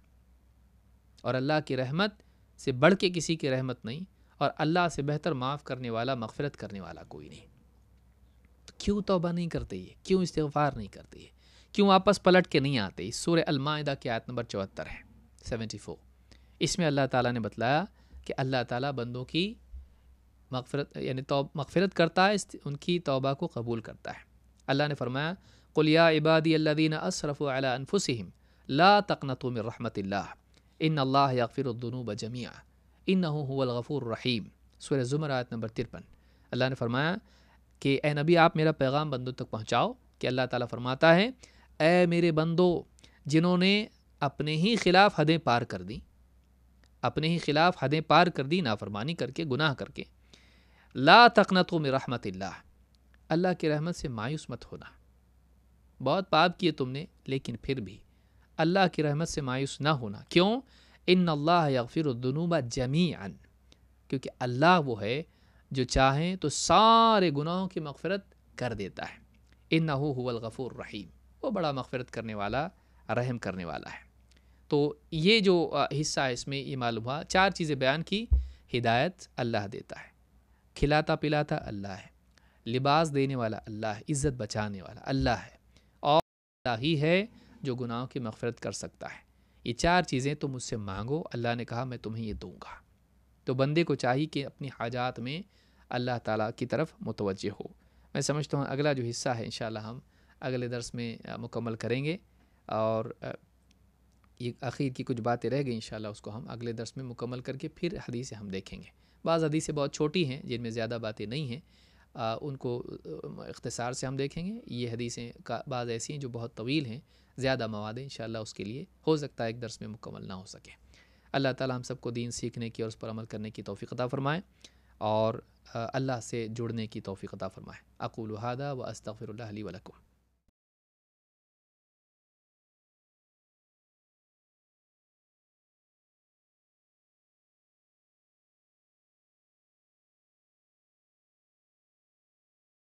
اور اللہ کی رحمت سے بڑھ کے کسی کی رحمت نہیں، اور اللہ سے بہتر معاف کرنے والا، مغفرت کرنے والا کوئی نہیں. تو کیوں توبہ نہیں کرتے یہ؟ کیوں استغفار نہیں کرتے یہ؟ کیوں واپس پلٹ کے نہیں آتے؟ سورہ المائدہ کی آیت نمبر 74 ہے، 74. اس میں اللہ تعالیٰ نے بتلایا کہ اللہ تعالیٰ بندوں کی مغفرت یعنی مغفرت کرتا ہے، ان کی توبہ کو قبول کرتا ہے. اللہ نے فرمایا قل یا عبادی الذین اسرفوا علی انفسہم لا تقنطوا من رحمت اللہ ان اللہ یغفر الذنوب جميعا انہ هو الغفور الرحیم. سورہ زمر آیت نمبر 53. اللہ نے فرمایا کہ اے نبی آپ میرا پیغام بندوں تک پہنچاؤ کہ اللہ تعالیٰ فرماتا ہے اے میرے بندو جنہوں نے اپنے ہی خلاف حدیں پار کر دیں، اپنے ہی خلاف حدیں پار کر دی، نافرمانی کر کے، گناہ کر کے، لا تقنطوا من رحمت اللہ، اللہ کی رحمت سے مایوس مت ہونا. بہت پاپ کیے تم نے لیکن پھر بھی اللہ کی رحمت سے مایوس نہ ہونا. کیوں؟ ان اللہ یغفر الذنوب جمیعا، کیونکہ اللہ وہ ہے جو چاہیں تو سارے گناہوں کی مغفرت کر دیتا ہے. انہ هو الغفور الرحیم، وہ بڑا مغفرت کرنے والا، رحم کرنے والا ہے. تو یہ جو حصہ ہے اس میں یہ معلوم ہوا، 4 چیزیں بیان کی. ہدایت اللہ دیتا ہے، کھلاتا پلاتا اللہ ہے، لباس دینے والا اللہ ہے، عزت بچانے والا اللہ ہے، اور اللہ ہی ہے جو گناہوں کی مغفرت کر سکتا ہے. یہ 4 چیزیں تم مجھ سے مانگو، اللہ نے کہا میں تمہیں یہ دوں گا. تو بندے کو چاہیے کہ اپنی حاجات میں اللہ تعالیٰ کی طرف متوجہ ہو. میں سمجھتا ہوں اگلا جو حصہ ہے انشاءاللہ ہم اگلے درس میں مکمل کریں گے، اور یہ آخر کی کچھ باتیں رہ گئی انشاءاللہ اس کو ہم اگلے درس میں مکمل کر کے پھر حدیثیں ہم دیکھیں گے. بعض حدیثیں بہت چھوٹی ہیں جن میں زیادہ باتیں نہیں ہیں، ان کو اختصار سے ہم دیکھیں گے. یہ حدیثیں کا بعض ایسی ہیں جو بہت طویل ہیں، زیادہ مواد ہیں، انشاءاللہ اس کے لیے ہو سکتا ہے ایک درس میں مکمل نہ ہو سکے. اللہ تعالیٰ ہم سب کو دین سیکھنے کی اور اس پر عمل کرنے کی توفیق عطا فرمائے، اور اللہ سے جڑنے کی توفیق عطا فرمائے. اقول ھذا واستغفر اللہ لی ولکم.